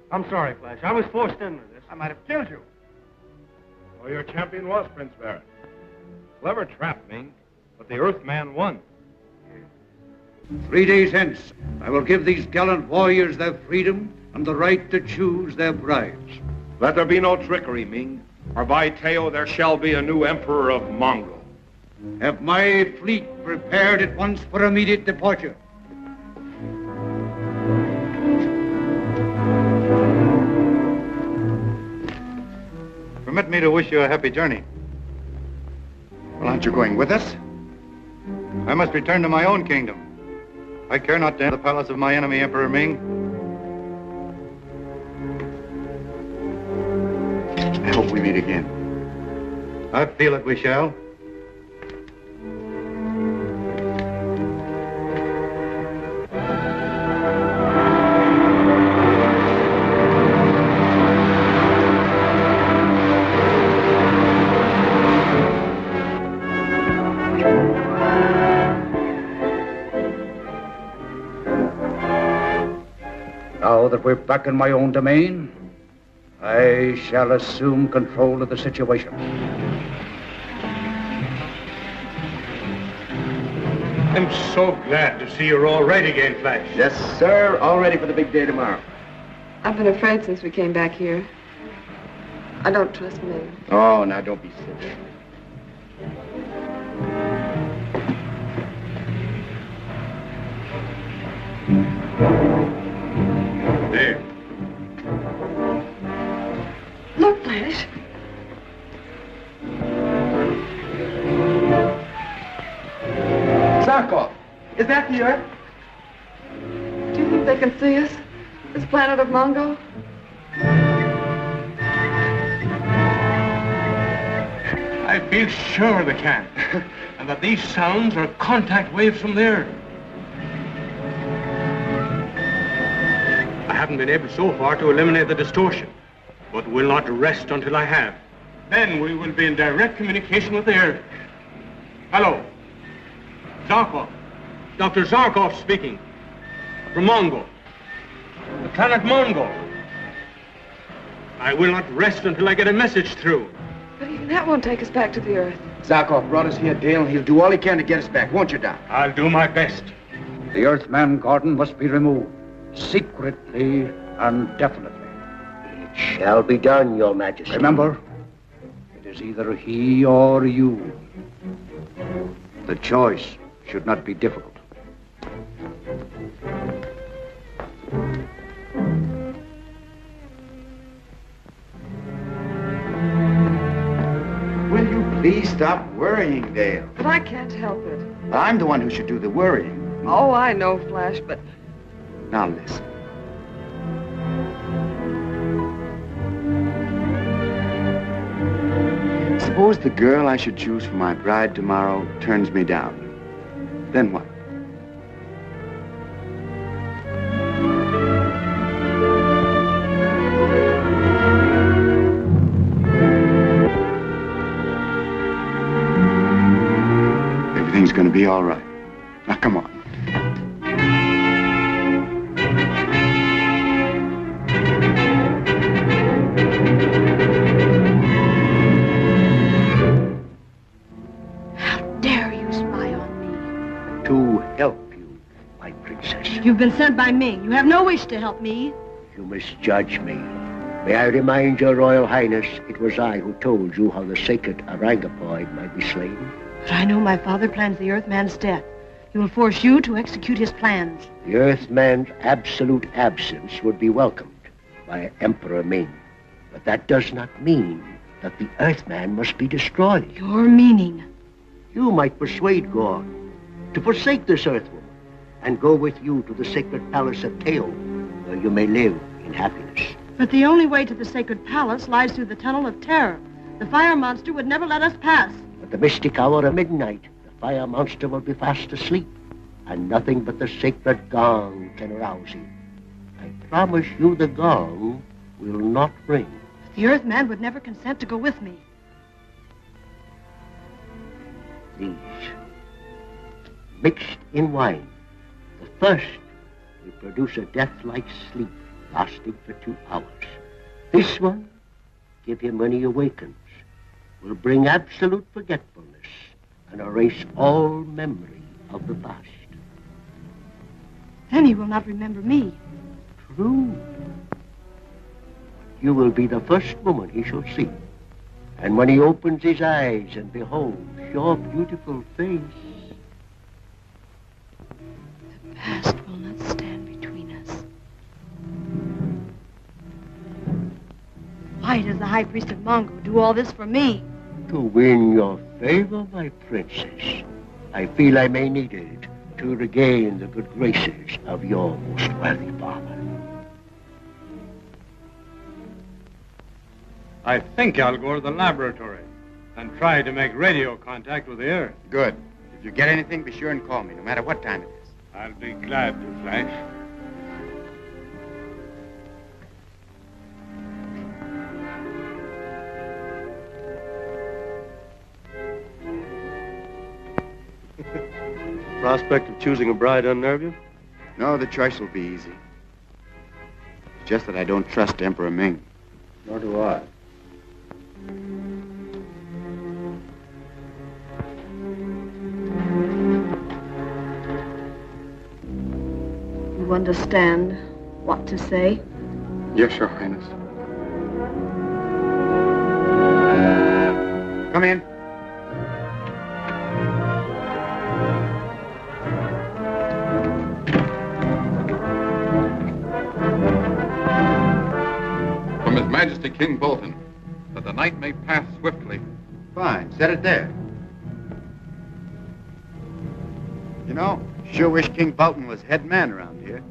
I'm sorry, Flash. I was forced into this.
I might have killed you.
Oh, your champion was Prince Baron. Clever trap, Ming, but the Earthman won.
3 days hence, I will give these gallant warriors their freedom and the right to choose their brides.
Let there be no trickery, Ming, or by Teo there shall be a new emperor of Mongo.
Have my fleet prepared at once for immediate departure.
Permit me to wish you a happy journey. Well, aren't you going with us? I must return to my own kingdom. I care not to enter the palace of my enemy, Emperor Ming. I hope we meet again. I feel that we shall.
Now that we're back in my own domain, I shall assume control of the situation.
I'm so glad to see you're all right again, Flash.
Yes, sir. All ready for the big day tomorrow.
I've been afraid since we came back here. I don't trust men.
Oh, now don't be silly.
There.
Look, Flash.
Zarkov, is that the Earth?
Do you think they can see us? This planet of Mongo?
I feel sure they can. And that these sounds are contact waves from there. I haven't been able so far to eliminate the distortion, but will not rest until I have. Then we will be in direct communication with the Earth. Hello. Zarkov. Dr. Zarkov speaking. From Mongo. The planet Mongo. I will not rest until I get a message through.
But even that won't take us back to the Earth.
Zarkov brought us here, Dale. He'll do all he can to get us back, won't you, Doc?
I'll do my best.
The Earthman, Gordon, must be removed. Secretly and definitely.
It shall be done, Your Majesty.
Remember, it is either he or you. The choice should not be difficult.
Will you please stop worrying, Dale?
But I can't help it.
I'm the one who should do the worrying.
Oh, I know, Flash, but...
Now listen. Suppose the girl I should choose for my bride tomorrow turns me down. Then what? Everything's gonna be all right. Now, come on.
To help you, my princess.
You've been sent by Ming. You have no wish to help me.
You misjudge me. May I remind your Royal Highness, it was I who told you how the sacred Orangopoid might be slain.
But I know my father plans the Earthman's death. He will force you to execute his plans.
The Earthman's absolute absence would be welcomed by Emperor Ming. But that does not mean that the Earthman must be destroyed.
Your meaning?
You might persuade God to forsake this Earthwoman and go with you to the sacred palace of Teo, where you may live in happiness.
But the only way to the sacred palace lies through the tunnel of terror. The fire monster would never let us pass.
At the mystic hour of midnight, the fire monster will be fast asleep, and nothing but the sacred gong can arouse him. I promise you the gong will not ring.
The Earthman would never consent to go with me.
These, mixed in wine, the first will produce a death-like sleep lasting for 2 hours. This one, give him when he awakens, will bring absolute forgetfulness and erase all memory of the past.
Then he will not remember me.
True. You will be the first woman he shall see. And when he opens his eyes and beholds your beautiful face,
the past will not stand between us. Why does the High Priest of Mongo do all this for me?
to win your favor, my princess. I feel I may need it to regain the good graces of your most worthy father.
I think I'll go to the laboratory and try to make radio contact with the Earth.
Good. If you get anything, be sure and call me, no matter what time it is.
I'll be glad to, Flash.
Prospect of choosing a bride unnerve you?
No, the choice will be easy. It's just that I don't trust Emperor Ming.
Nor do I.
You understand what to say?
Yes, Your Highness. Come in.
From His Majesty King Bolton, that the night may pass swiftly.
Fine. Set it there. You know, sure wish King Bolton was head man around here.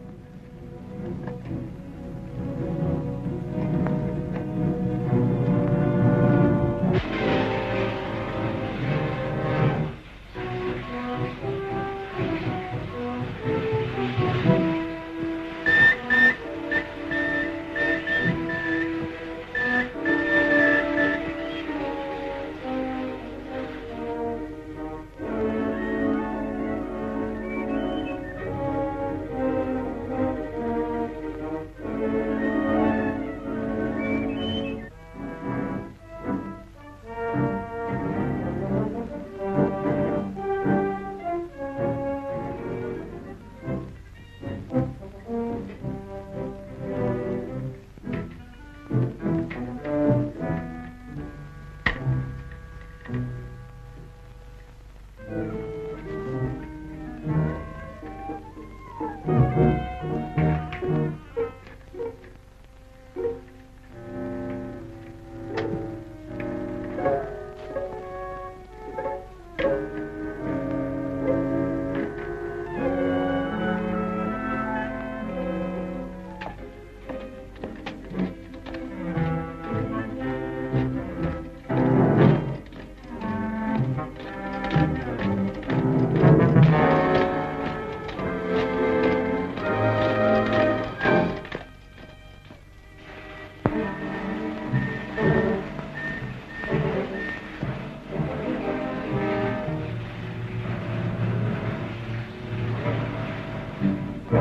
Flash,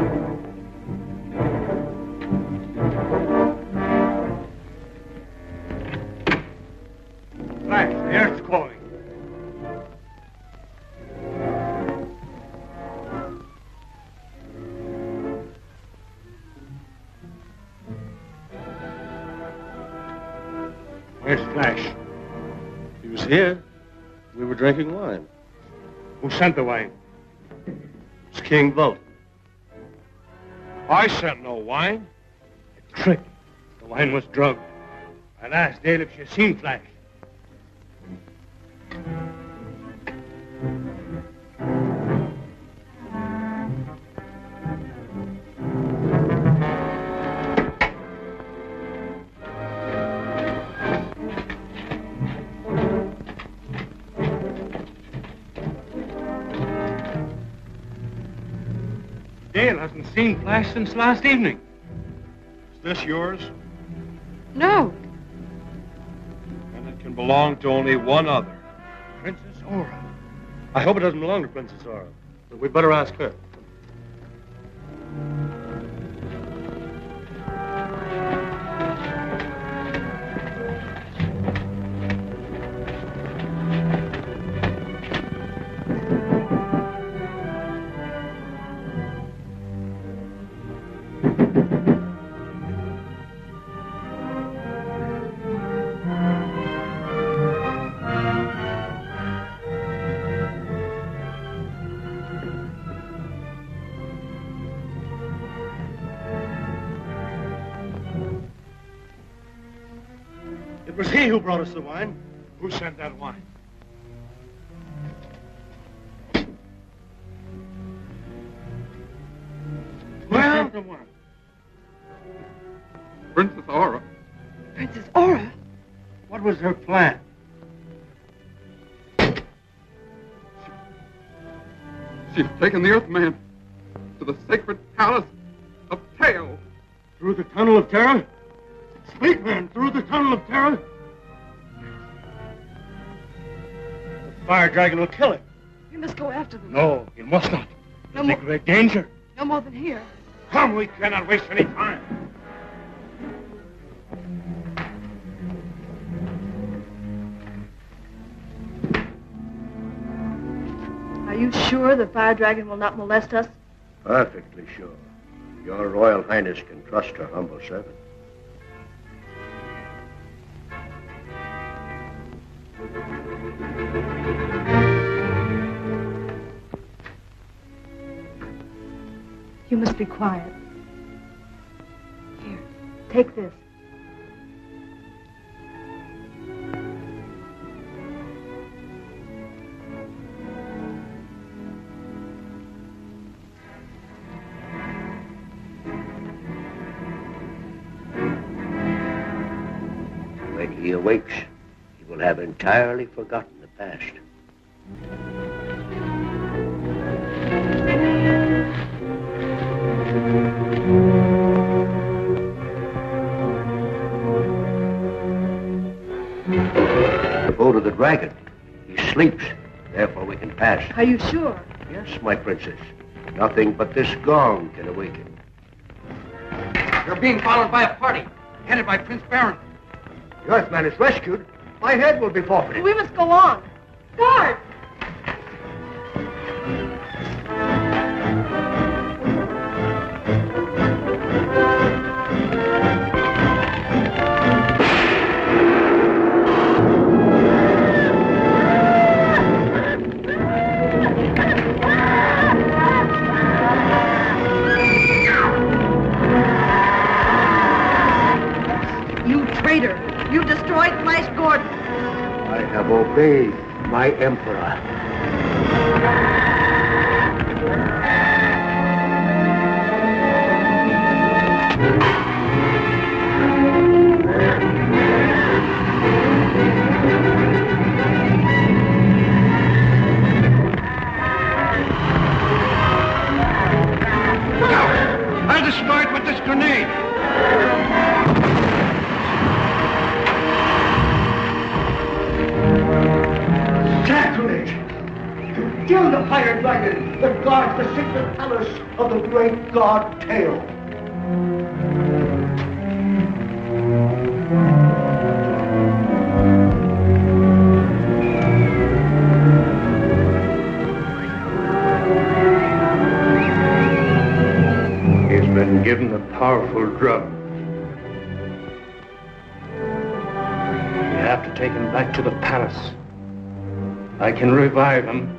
the Earth's calling. Where's Flash?
He was here. We were drinking wine.
Who sent the wine?
It's King Vote.
I sent no wine. A trick. The wine was drugged. I'll ask Dale if she's seen Flash. Dale hasn't seen Flash since last evening.
Is this yours?
No.
And it can belong to only one other.
Princess Aura.
I hope it doesn't belong to Princess Aura. But we'd better ask her. It was he who brought us the wine.
Who sent that wine?
Well,
the wine?
Princess Aura.
Princess Aura?
What was her plan?
She's taken the Earthman to the sacred palace of Tail.
Through the tunnel of terror? Speak, man, through the tunnel of terror? The fire dragon will kill him.
We must go after them.
No, you must not.
No
You're in great danger.
No more than here.
Come, we cannot waste any time.
Are you sure the fire dragon will not molest us?
Perfectly sure. Your Royal Highness can trust her humble servant.
You must be quiet. Here, take this.
When he awakes, he will have entirely forgotten the past. The boat of the dragon. He sleeps. Therefore we can pass.
Are you sure?
Yes, my princess. Nothing but this gong can awaken.
You're being followed by a party, headed by Prince Baron.
The Earthman is rescued. My head will be forfeited.
We must go on. Guard! You traitor! You destroyed Flash Gordon!
I have obeyed my emperor.
I'll destroy it with this grenade. Sacrilege!
Kill the fire dragon that guards the sacred palace of the great god Tail.
He's been given a powerful drug. We have to take him back to the palace. I can revive him,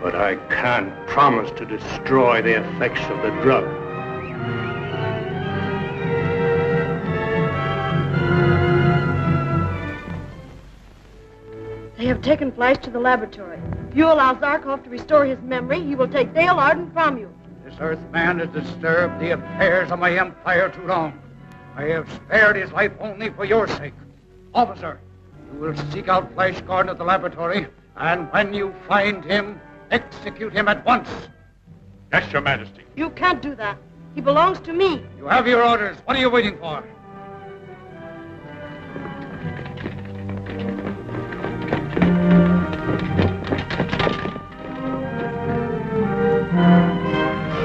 but I can't promise to destroy the effects of the drug.
They have taken Flash to the laboratory. If you allow Zarkov to restore his memory, he will take Dale Arden from you.
This Earthman has disturbed the affairs of my empire too long. I have spared his life only for your sake. Officer, you will seek out Flash Gordon at the laboratory, and when you find him, execute him at once.
Yes, Your Majesty.
You can't do that. He belongs to me.
You have your orders. What are you waiting for?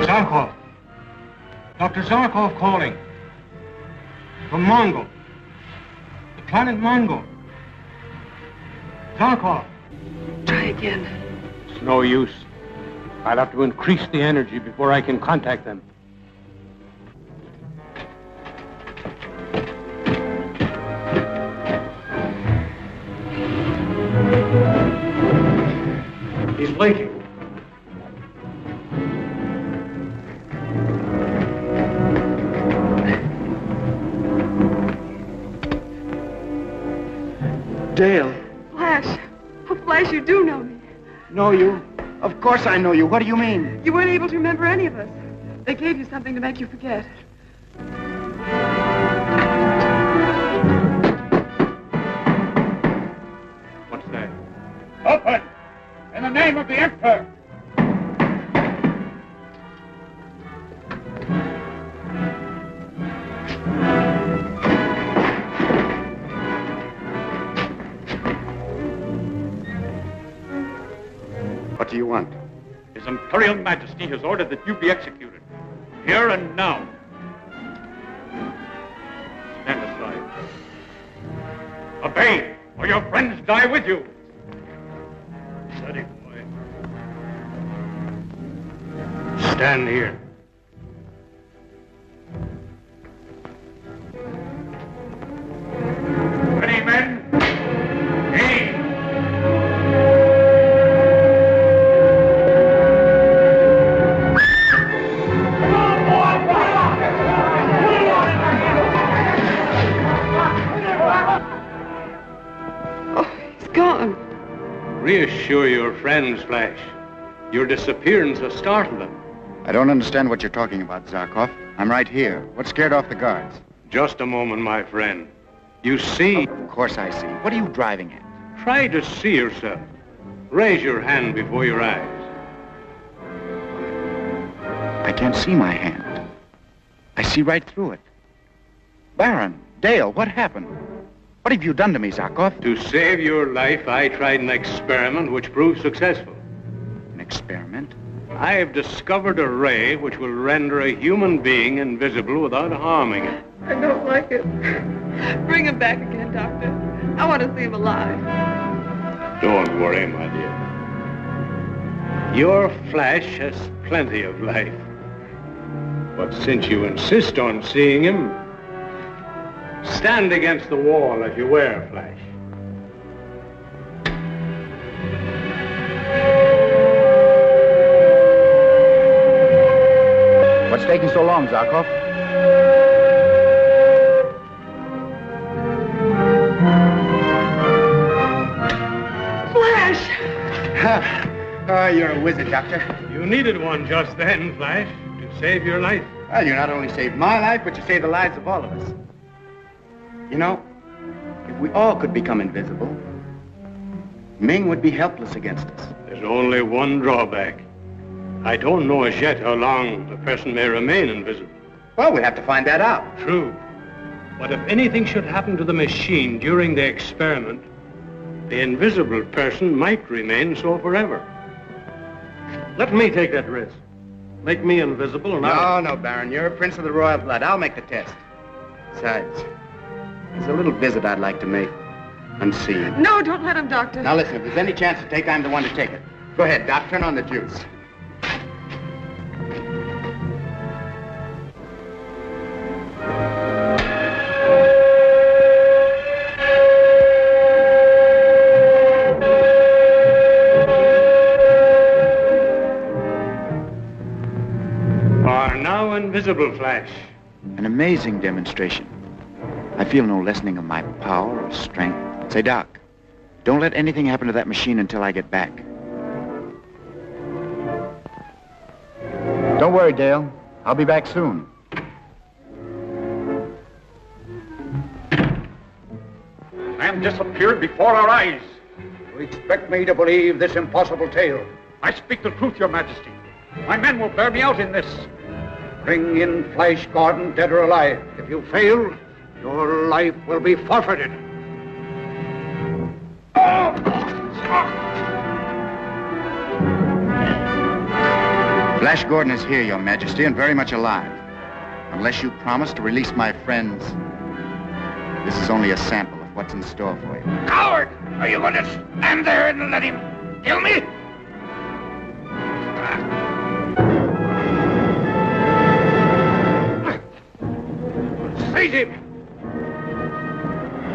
Zarkov. Dr. Zarkov calling. From Mongol. The planet Mongol. Zarkov.
Try again.
It's no use. I'll have to increase the energy before I can contact them. He's blinking.
Dale.
Flash. Oh, Flash, you do know me.
Know you? Of course I know you. What do you mean?
You weren't able to remember any of us. They gave you something to make you forget.
What's that?
Open! In the name of the Emperor!
What do you want?
His Imperial Majesty has ordered that you be executed. Here and now. Stand aside. Obey, or your friends die with you.
Steady, boy. Stand here.
Ready, men? Aim!
Gone.
Reassure your friends, Flash. Your disappearance has startled them.
I don't understand what you're talking about, Zarkov. I'm right here. What scared off the guards?
Just a moment, my friend. You see...
Of course I see. What are you driving at?
Try to see yourself. Raise your hand before your eyes.
I can't see my hand. I see right through it. Baron, Dale, what happened? What have you done to me, Zarkov?
To save your life, I tried an experiment which proved successful.
An experiment?
I have discovered a ray which will render a human being invisible without harming it.
I don't like it. Bring him back again, Doctor. I want to see him alive.
Don't worry, my dear. Your Flash has plenty of life. But since you insist on seeing him, stand against the wall as you wear, Flash.
What's taking so long, Zarkov?
Flash!
Oh, you're a wizard, Doctor.
You needed one just then, Flash, to save your life.
Well, you not only saved my life, but you saved the lives of all of us. You know, if we all could become invisible, Ming would be helpless against us.
There's only one drawback. I don't know as yet how long a person may remain invisible.
Well, we'll have to find that out.
True. But if anything should happen to the machine during the experiment, The invisible person might remain so forever.
Let me take that risk. Make me invisible and I'll...
No, Baron. You're a prince of the royal blood. I'll make the test. Besides, there's a little visit I'd like to make. Unseen.
No, don't let him, Doctor.
Now listen, if there's any chance to take, I'm the one to take it. Go ahead, Doc. Turn on the juice.
Are now invisible, Flash.
An amazing demonstration. I feel no lessening of my power or strength. Say, Doc, don't let anything happen to that machine until I get back.
Don't worry, Dale. I'll be back soon.
Man disappeared before our eyes. You expect me to believe this impossible tale? I speak the truth, Your Majesty. My men will bear me out in this. Bring in Flash Gordon, dead or alive. If you fail, your life will be forfeited.
Flash Gordon is here, Your Majesty, and very much alive. Unless you promise to release my friends, this is only a sample of what's in store for you.
Coward! Are you going to stand there and let him kill me?
Seize him!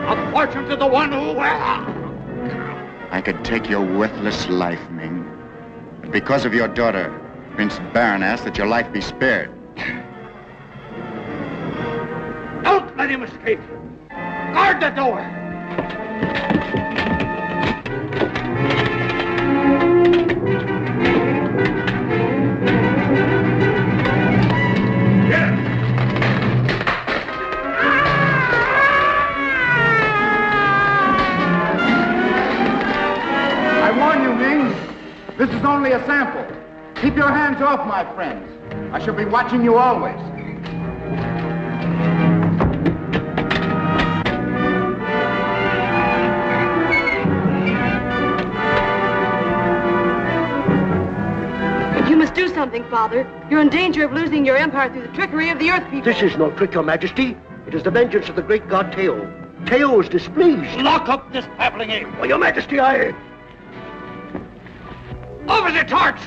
A fortune to the one who...
I could take your worthless life, Ming. But because of your daughter, Prince Baron asked that your life be spared.
Don't let him escape! Guard the door!
This is only a sample. Keep your hands off, my friends. I shall be watching you always.
You must do something, Father. You're in danger of losing your empire through the trickery of the Earth people.
This is no trick, Your Majesty. It is the vengeance of the great god Teo. Teo is displeased.
Lock up this babbling ape!
Oh, Your Majesty, I...
Over the torch!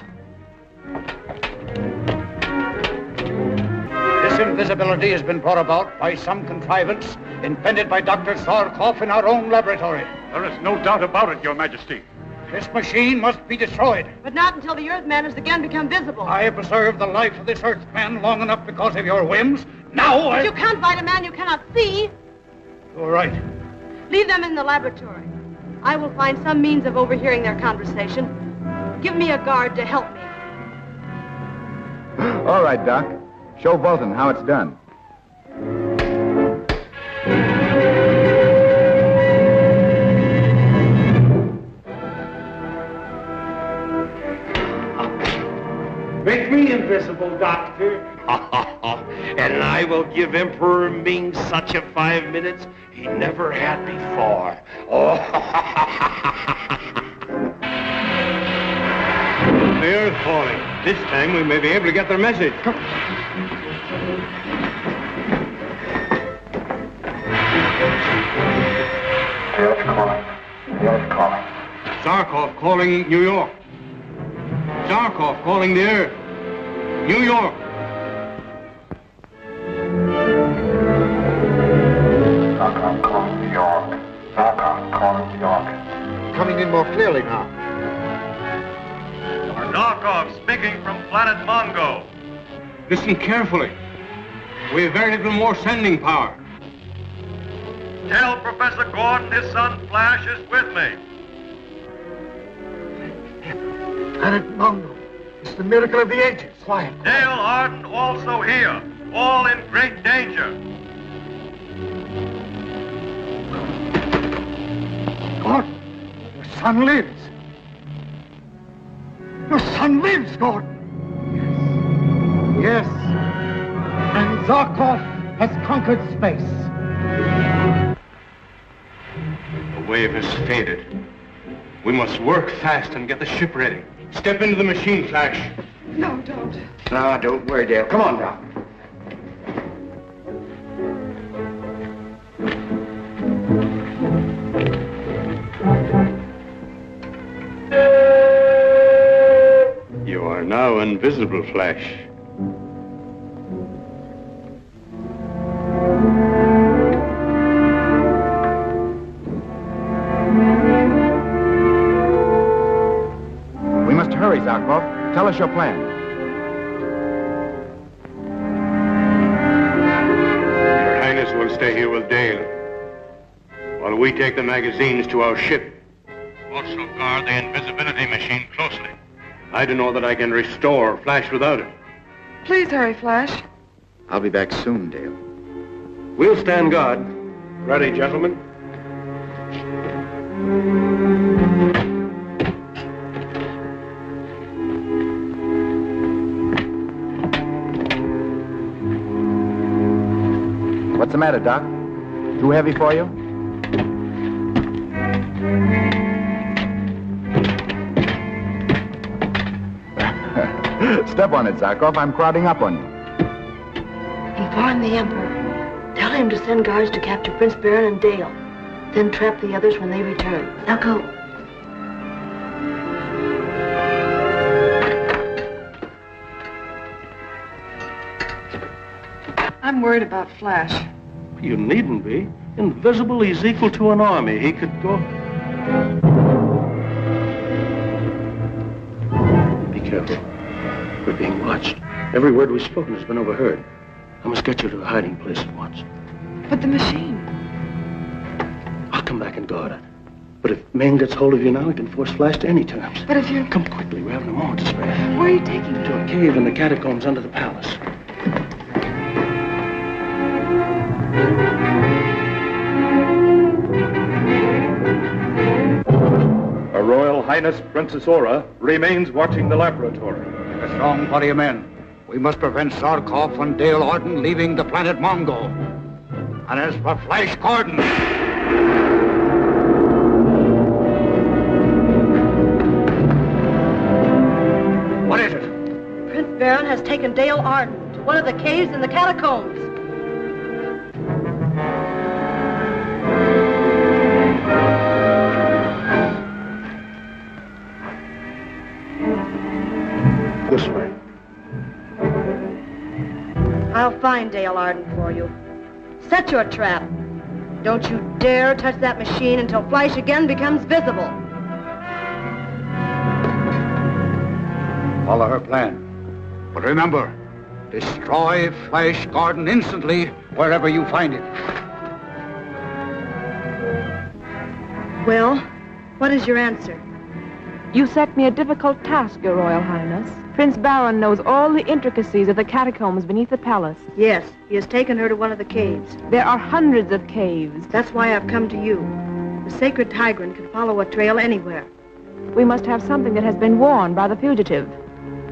This invisibility has been brought about by some contrivance invented by Dr. Zarkov in our own laboratory.
There is no doubt about it, Your Majesty.
This machine must be destroyed.
But not until the Earthman has again become visible.
I have preserved the life of this Earthman long enough because of your whims. Now
But you can't fight a man you cannot see.
You're right.
Leave them in the laboratory. I will find some means of overhearing their conversation. Give me a guard to help me.
All right, Doc. Show Bolton how it's done.
Make me invisible, Doctor.
And I will give Emperor Ming such a 5 minutes he never had before.
The Earth falling. This time we may be able to get their message. Come.
The Earth calling. The Earth calling.
Zarkov calling New York. Zarkov calling the Earth. New York.
Zarkov calling New York. Zarkov calling New York.
Coming in more clearly now.
Zarkov speaking from planet Mongo.
Listen carefully. We have very little more sending power.
Tell Professor Gordon his son Flash is with me.
Planet Mongo. It's the miracle of the ages. Quiet.
Dale Arden also here. All in great danger.
Gordon, your son lives. Your son lives, Gordon.
Yes. And Zarkov has conquered space.
The wave has faded. We must work fast and get the ship ready. Step into the machine, Flash.
No, don't.
No, don't worry, Dale. Come on, Doc.
You are now invisible, Flash.
We must hurry, Zarkov. Tell us your plan.
Your Highness will stay here with Dale while we take the magazines to our ship. Also guard the invisibility machine closely. I don't know that I can restore Flash without it.
Please hurry, Flash.
I'll be back soon, Dale.
We'll stand guard. Ready, gentlemen?
What's the matter, Doc? Too heavy for you? Step on it, Zarkov. I'm crowding up on you.
Inform the Emperor. Tell him to send guards to capture Prince Baron and Dale. Then trap the others when they return. Now go.
I'm worried about Flash.
You needn't be. Invisible, he's equal to an army. He could go... Be careful. We're being watched. Every word we've spoken has been overheard. I must get you to a hiding place at once.
But the machine.
I'll come back and guard it. But if Ming gets hold of you now, he can force Flash to any terms.
But if you...
Come quickly. We're having a moment to spare.
Where are you taking me?
To a cave in the catacombs under the palace.
Her Royal Highness Princess Aura remains watching the laboratory.
A strong body of men. We must prevent Zarkov and Dale Arden leaving the planet Mongo. And as for Flash Gordon... What is it?
Prince Baron has taken Dale Arden to one of the caves in the catacombs.
This way.
I'll find Dale Arden for you. Set your trap. Don't you dare touch that machine until Flash again becomes visible.
Follow her plan. But remember, destroy Flash Gordon instantly wherever you find it.
Well, what is your answer?
You set me a difficult task, Your Royal Highness. Prince Baron knows all the intricacies of the catacombs beneath the palace.
Yes, he has taken her to one of the caves.
There are hundreds of caves.
That's why I've come to you. The sacred Tigran can follow a trail anywhere.
We must have something that has been worn by the fugitive.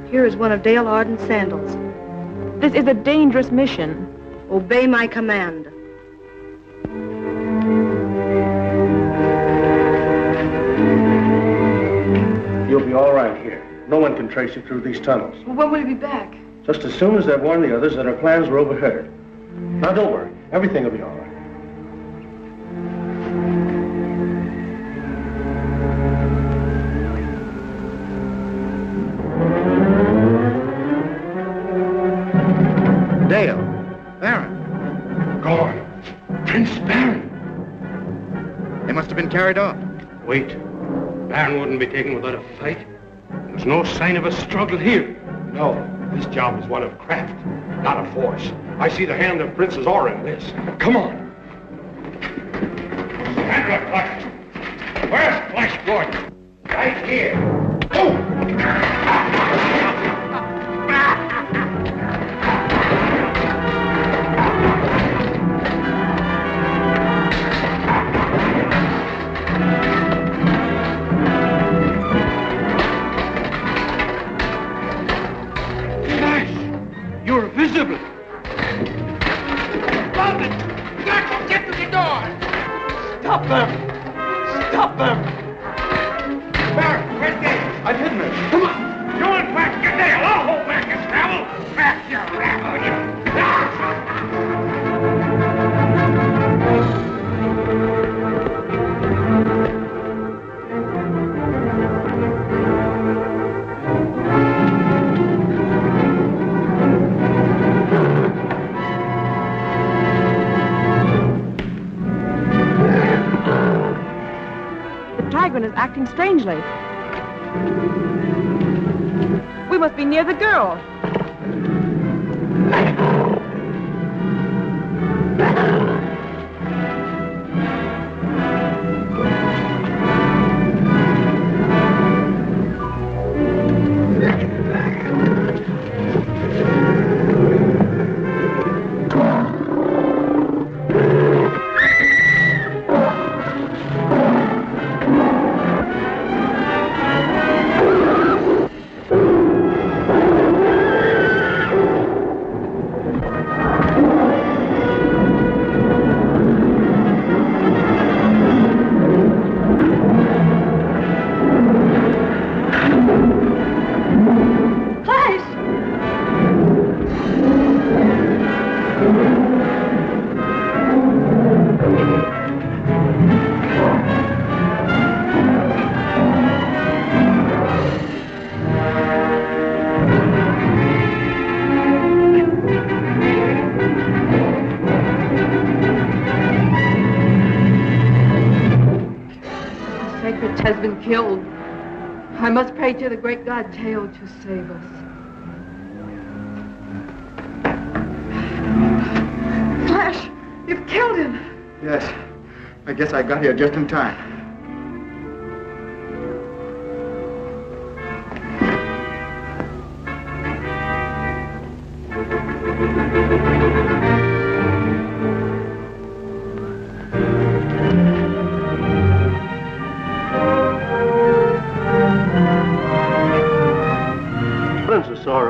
Here is one of Dale Arden's sandals.
This is a dangerous mission.
Obey my command.
You'll be all right here. No one can trace you through these tunnels.
Well, when will you be back?
Just as soon as I've warned the others that our plans were overheard. Now, don't worry. Everything will be all right.
Dale. Baron.
Gone. Prince Baron.
They must have been carried off.
Wait. Baron wouldn't be taken without a fight. There's no sign of a struggle here.
No, this job is one of craft, not of force. I see the hand of Princess Aura in this. Come on.
Stand up, Flash. Where's Flash Gordon? Right here.
You're visible.
Bolton! Get to the door! Stop them! Stop them! Baron, where's Dave? I've hidden her. Come on. You and Flash, get there. I'll hold back his travel. Back your rabble, you.
The dragon is acting strangely. We must be near the girl.
Has been killed. I must pray to the great god Teo to save us. Flash, you've killed him.
Yes. I guess I got here just in time.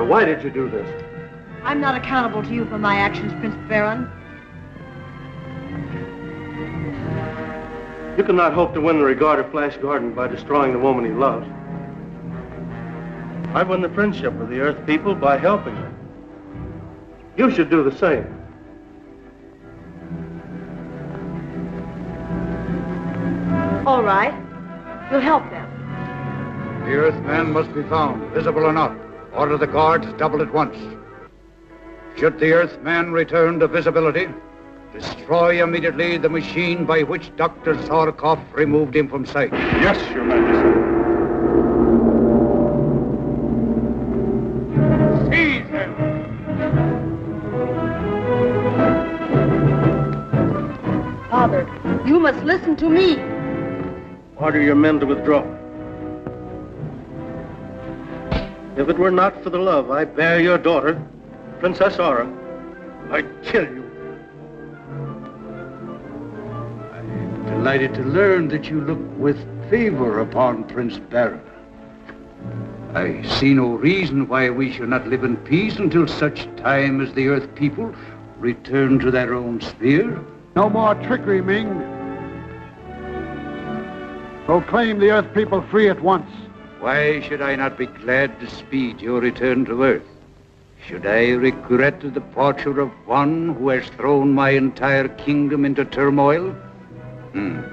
Why did you do this?
I'm not accountable to you for my actions, Prince Baron.
You cannot hope to win the regard of Flash Gordon by destroying the woman he loves. I've won the friendship of the Earth people by helping them. You should do the same.
All right. We'll help them.
The Earthman must be found, visible or not. Order the guards doubled at once. Should the Earthman return to visibility, destroy immediately the machine by which Dr. Zarkov removed him from sight.
Yes, Your Majesty.
Seize him!
Father, you must listen to me.
Order your men to withdraw. If it were not for the love I bear your daughter, Princess Aura, I'd kill you.
I'm delighted to learn that you look with favor upon Prince Baron. I see no reason why we should not live in peace until such time as the Earth people return to their own sphere.
No more trickery, Ming. Proclaim the Earth people free at once.
Why should I not be glad to speed your return to Earth? Should I regret the departure of one who has thrown my entire kingdom into turmoil? And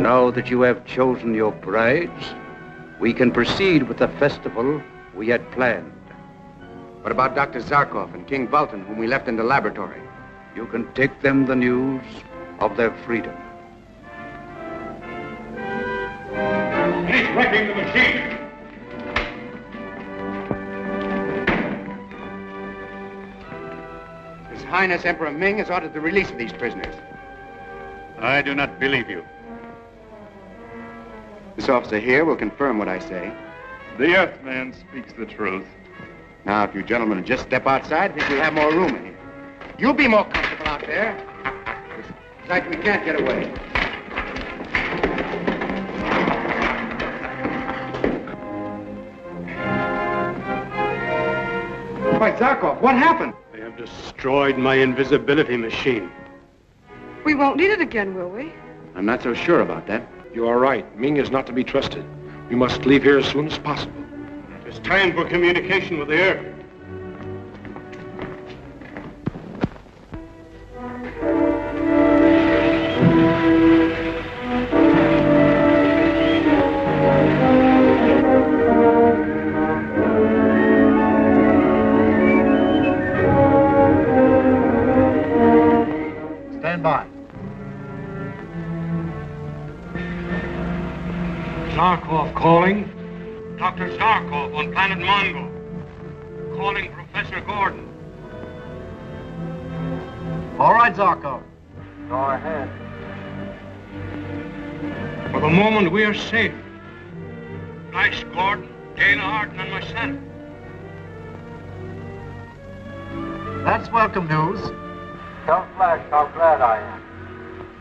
now that you have chosen your brides, we can proceed with the festival we had planned.
What about Dr. Zarkov and King Vulcan, whom we left in the laboratory?
You can take them the news of their freedom.
He's wrecking the machine!
His Highness Emperor Ming has ordered the release of these prisoners.
I do not believe you.
This officer here will confirm what I say.
The Earthman speaks the truth.
Now, if you gentlemen will just step outside, I think we'll have more room in here. You'll be more comfortable out there. Besides, we can't get away. Why, Zarkov, what happened?
They have destroyed my invisibility machine.
We won't need it again, will we?
I'm not so sure about that.
You are right. Ming is not to be trusted. We must leave here as soon as possible.
It's time for communication with the Earth.
Stand by.
Zarkov calling. Dr. Zarkov on planet Mongo. Calling Professor Gordon.
All right, Zarkov.
Go ahead.
For the moment, we are safe. Bryce Gordon, Dana Harton, and myself.
That's welcome news.
Tell Flash how glad I am.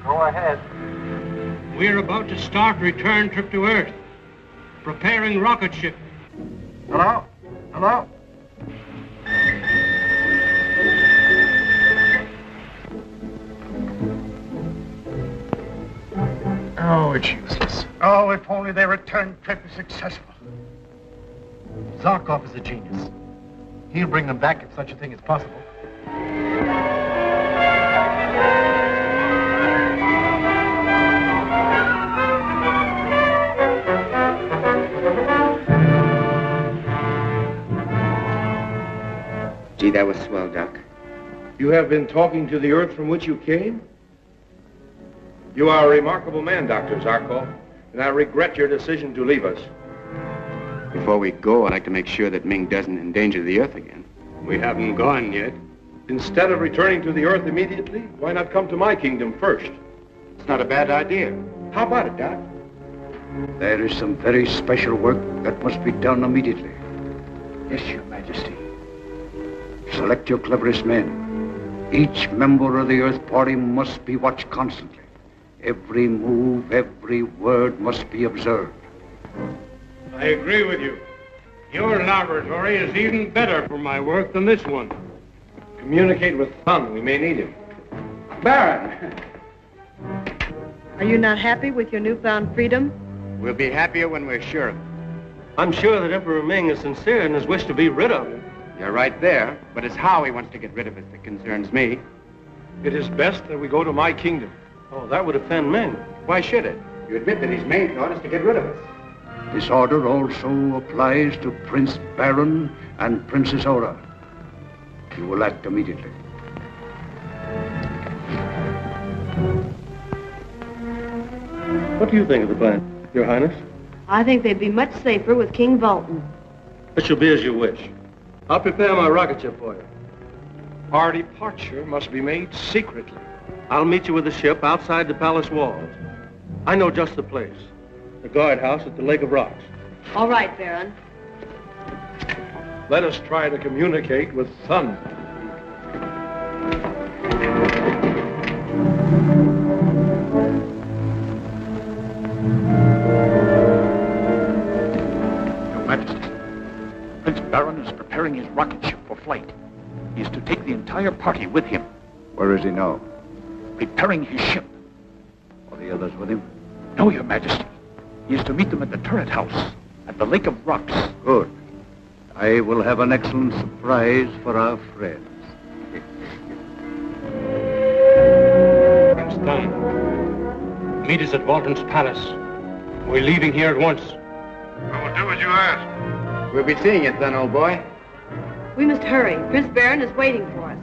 Go ahead.
We're about to start return trip to Earth. Preparing rocket ship.
Hello? Hello?
Oh, it's useless. Oh, if only their return trip is successful.
Zarkov is a genius. He'll bring them back if such a thing is possible.
Gee, that was swell, Doc.
You have been talking to the Earth from which you came? You are a remarkable man, Dr. Zarkov, and I regret your decision to leave us.
Before we go, I'd like to make sure that Ming doesn't endanger the Earth again.
We haven't gone yet.
Instead of returning to the Earth immediately, why not come to my kingdom first?
It's not a bad idea.
How about it, Doc?
There is some very special work that must be done immediately. Yes, Your Majesty. Select your cleverest men. Each member of the Earth Party must be watched constantly. Every move, every word must be observed.
I agree with you. Your laboratory is even better for my work than this one.
Communicate with Thun. We may need him. Baron!
Are you not happy with your newfound freedom?
We'll be happier when we're sure of it.
I'm sure that Emperor Ming is sincere in his wish to be rid of him.
You're right there, but it's how he wants to get rid of us that concerns me.
It is best that we go to my kingdom.
Oh, that would offend Ming.
Why should it? You admit that his main thought is to get rid of us.
This order also applies to Prince Baron and Princess Aura. You will act immediately.
What do you think of the plan, Your Highness?
I think they'd be much safer with King Vulcan.
It shall be as you wish. I'll prepare my rocket ship for you.
Our departure must be made secretly.
I'll meet you with the ship outside the palace walls. I know just the place. The guardhouse at the Lake of Rocks.
All right, Baron.
Let us try to communicate with Thun.
Your Majesty, Prince Baron is preparing his rocket ship for flight. He is to take the entire party with him.
Where is he now?
Preparing his ship.
Are the others with him?
No, Your Majesty. He is to meet them at the turret house, at the Lake of Rocks.
Good. I will have an excellent surprise for our friends.
Prince Thun, meet us at Walton's palace. We're leaving here at once.
I will do as you ask.
We'll be seeing you, Thun, old boy.
We must hurry. Prince Baron is waiting for us.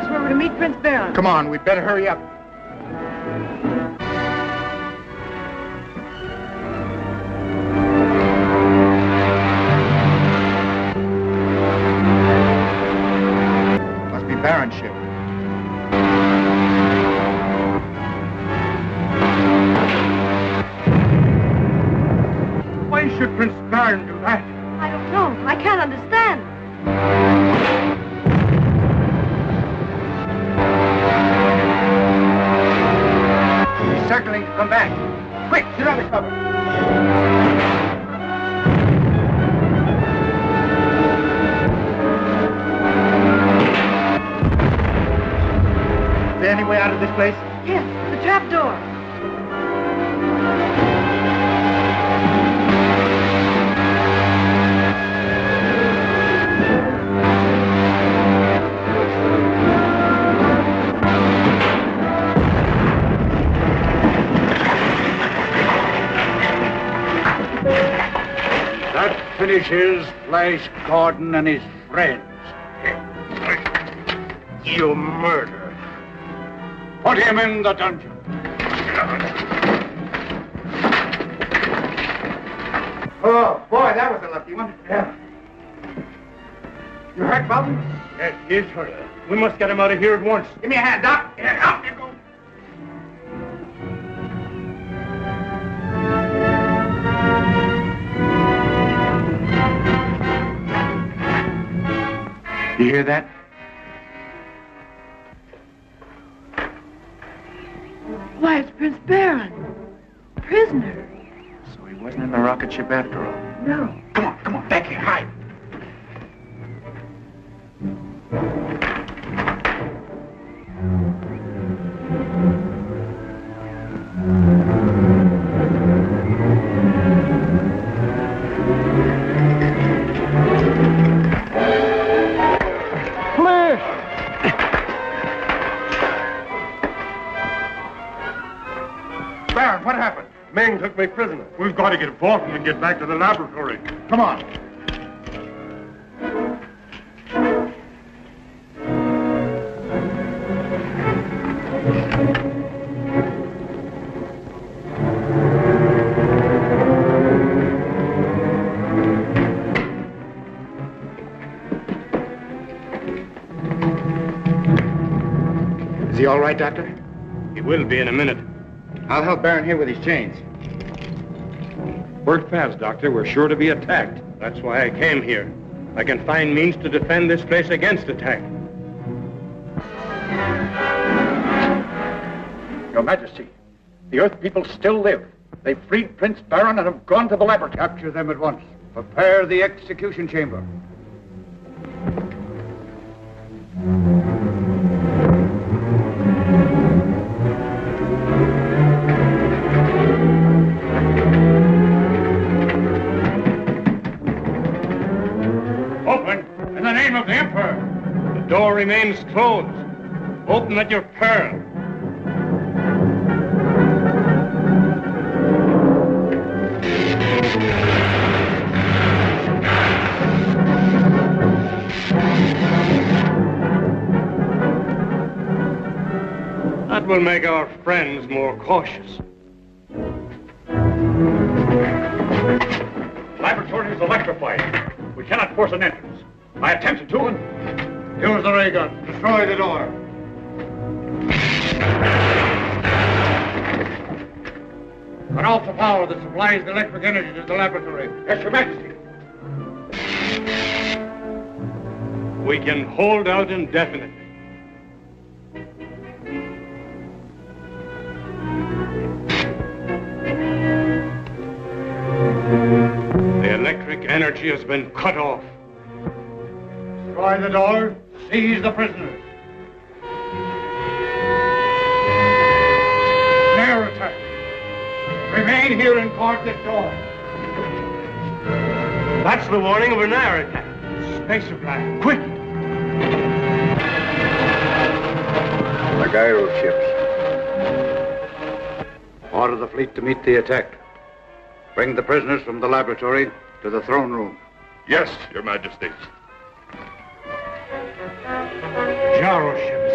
Where we're to meet Prince Baron.
Come on, we'd better hurry up.
Why should Prince Baron do that?
I don't know. I can't understand.
He's circling to come back. Quick, get under cover. Is there any way out of this place?
Yes, the trap door.
That finishes Flash Gordon and his friends.
You murderer.
Put him in the dungeon.
Oh, boy, that was a lucky one.
Yeah.
You hurt, Bubba?
Yes, he is hurt. We must get him out of here at once.
Give me a hand, Doc. Yeah, out you go. You hear that?
Why, it's Prince Baron. Prisoner.
So he wasn't in the rocket ship after all.
No.
Come on, back here, hide.
Baron, what happened?
Ming took me prisoner.
We've got to get Fulton and get back to the laboratory.
Come on.
Is he all right, Doctor?
He will be in a minute.
I'll help Baron here with his chains.
Work fast, Doctor. We're sure to be attacked. That's why I came here. I can find means to defend this place against attack.
Your Majesty, the Earth people still live. They freed Prince Baron and have gone to the laboratory. Capture them at once. Prepare the execution chamber. Open, in the name of the Emperor.
The door remains closed. Open at your peril. That will make our friends more cautious.
Laboratory is electrified. We cannot force an entrance. I attempted to, and use the ray gun. Destroy the door. Cut off the power that supplies the electric energy to the laboratory. Yes, Your Majesty.
We can hold out indefinitely. The electric energy has been cut off.
Destroy the door. Seize the prisoners. Never attack. Remain here and guard this door.
That's the warning of an air attack. Spacer blast. Quick!
The gyro ships. Order the fleet to meet the attack. Bring the prisoners from the laboratory to the throne room.
Yes, Your Majesty.
Gyro ships.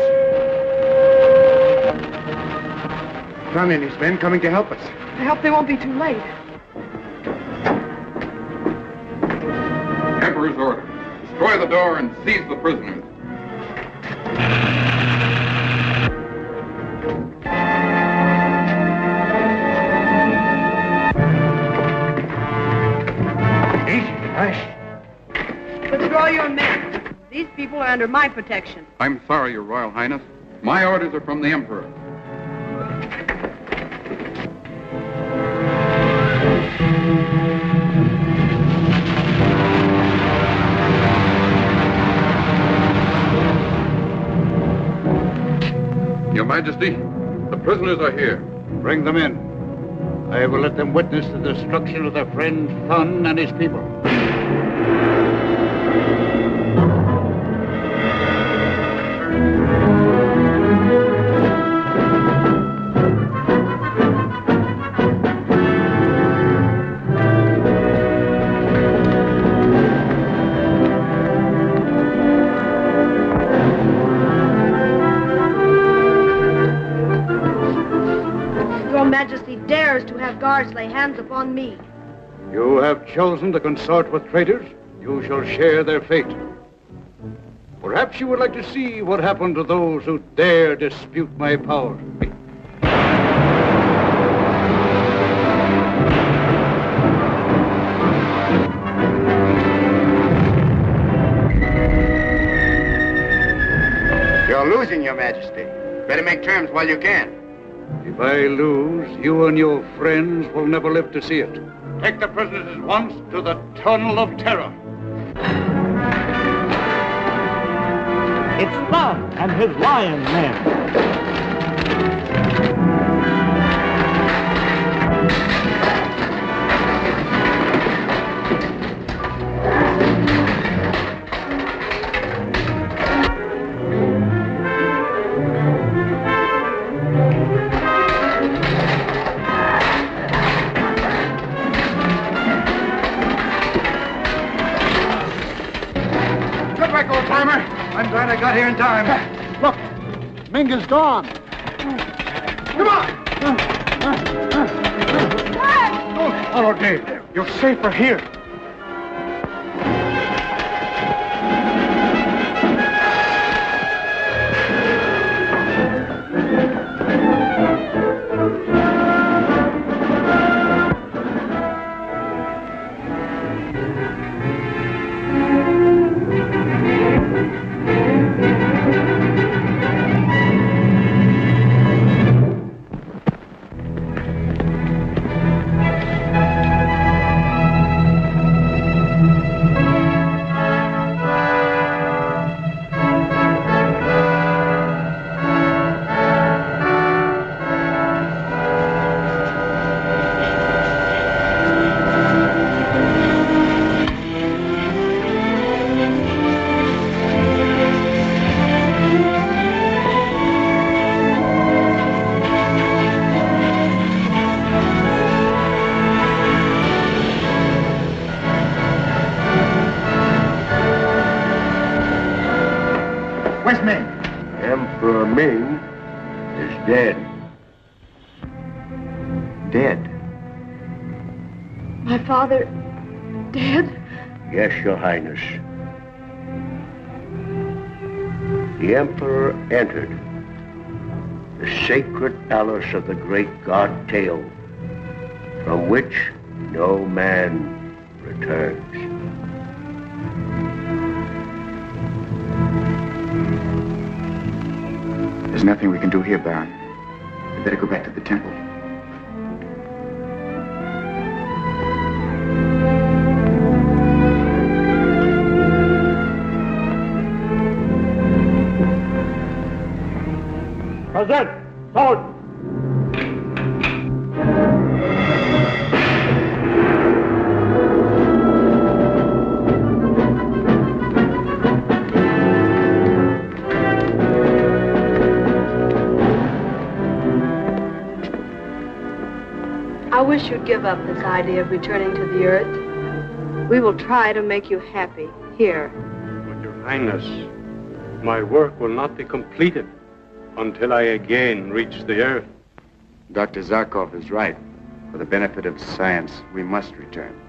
Johnny and his men coming to help us.
I hope they won't be too late.
Emperor's order. Destroy the door and seize the prisoners.
under my protection.
I'm sorry, Your Royal Highness. My orders are from the Emperor. Your Majesty, the prisoners are here.
Bring them in. I will let them witness the destruction of their friend Thun and his people.
Your Majesty dares to have guards lay hands upon me.
You have chosen to consort with traitors. You shall share their fate. Perhaps you would like to see what happened to those who dare dispute my power.
You're losing, Your Majesty. Better make terms while you can.
If I lose, you and your friends will never live to see it. Take the prisoners at once to the Tunnel of Terror.
It's Thun and his lion men.
Get back, old timer. I'm glad I got here in time.
Look, Ming is gone.
Come on!
Follow Dave. You're safer here.
Where's Ming?
Emperor Ming is dead.
Dead?
My father dead?
Yes, Your Highness. The Emperor entered the sacred palace of the great god Teo, from which no man returns.
There's nothing we can do here, Baron. We better go back to the temple.
Present! Sword!
I wish you'd give up this idea of returning to the earth. We will try to make you happy here.
But Your Highness, my work will not be completed until I again reach the earth.
Dr. Zarkov is right. For the benefit of science, we must return.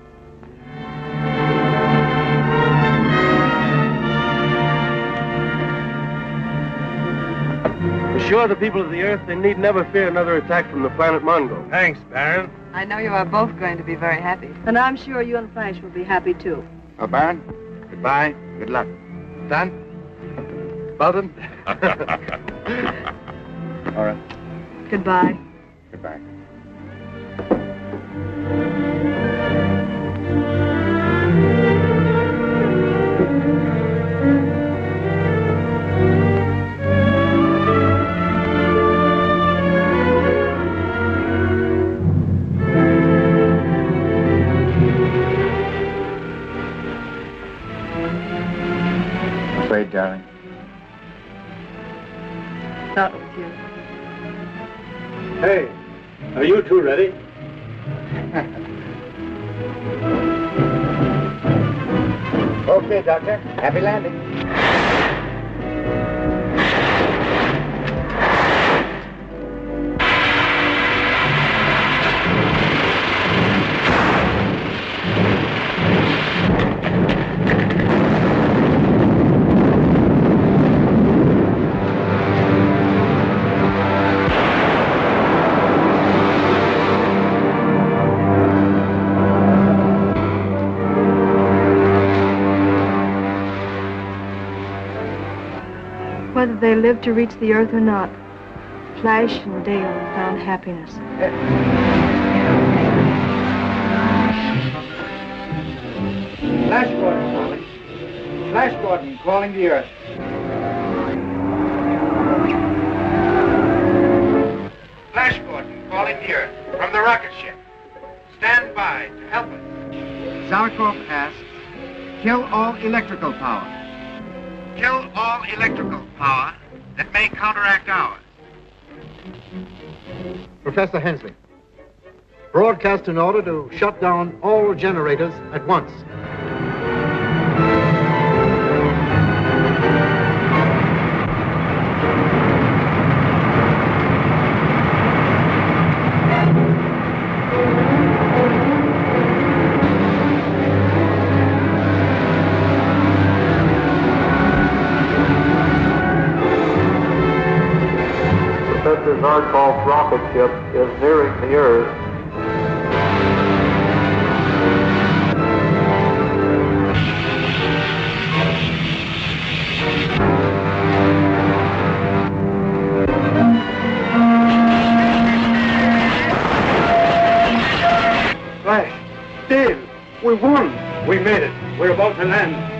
Assure the people of the Earth they need never fear another attack from the planet Mongo. Thanks, Baron.
I know you are both going to be very happy.
And I'm sure you and Flash will be happy too.
Baron, goodbye. Good luck. Done?
Button?
All right.
Goodbye.
Goodbye. Afraid, darling.
Not with you.
Hey, are you two ready?
Okay, Doctor. Happy landing.
Whether they lived to reach the Earth or not, Flash and Dale found happiness.
Flash Gordon calling. Flash Gordon calling the Earth. Flash Gordon calling the Earth from the rocket ship. Stand by to help us. Zarkov asks, kill all electrical power. Kill all electrical power that may counteract ours.
Professor Hensley, broadcast an order to shut down all generators at once.
Professor Zarkov's rocket ship is nearing the Earth.
Flash, Dale, we won.
We made it. We're about to land.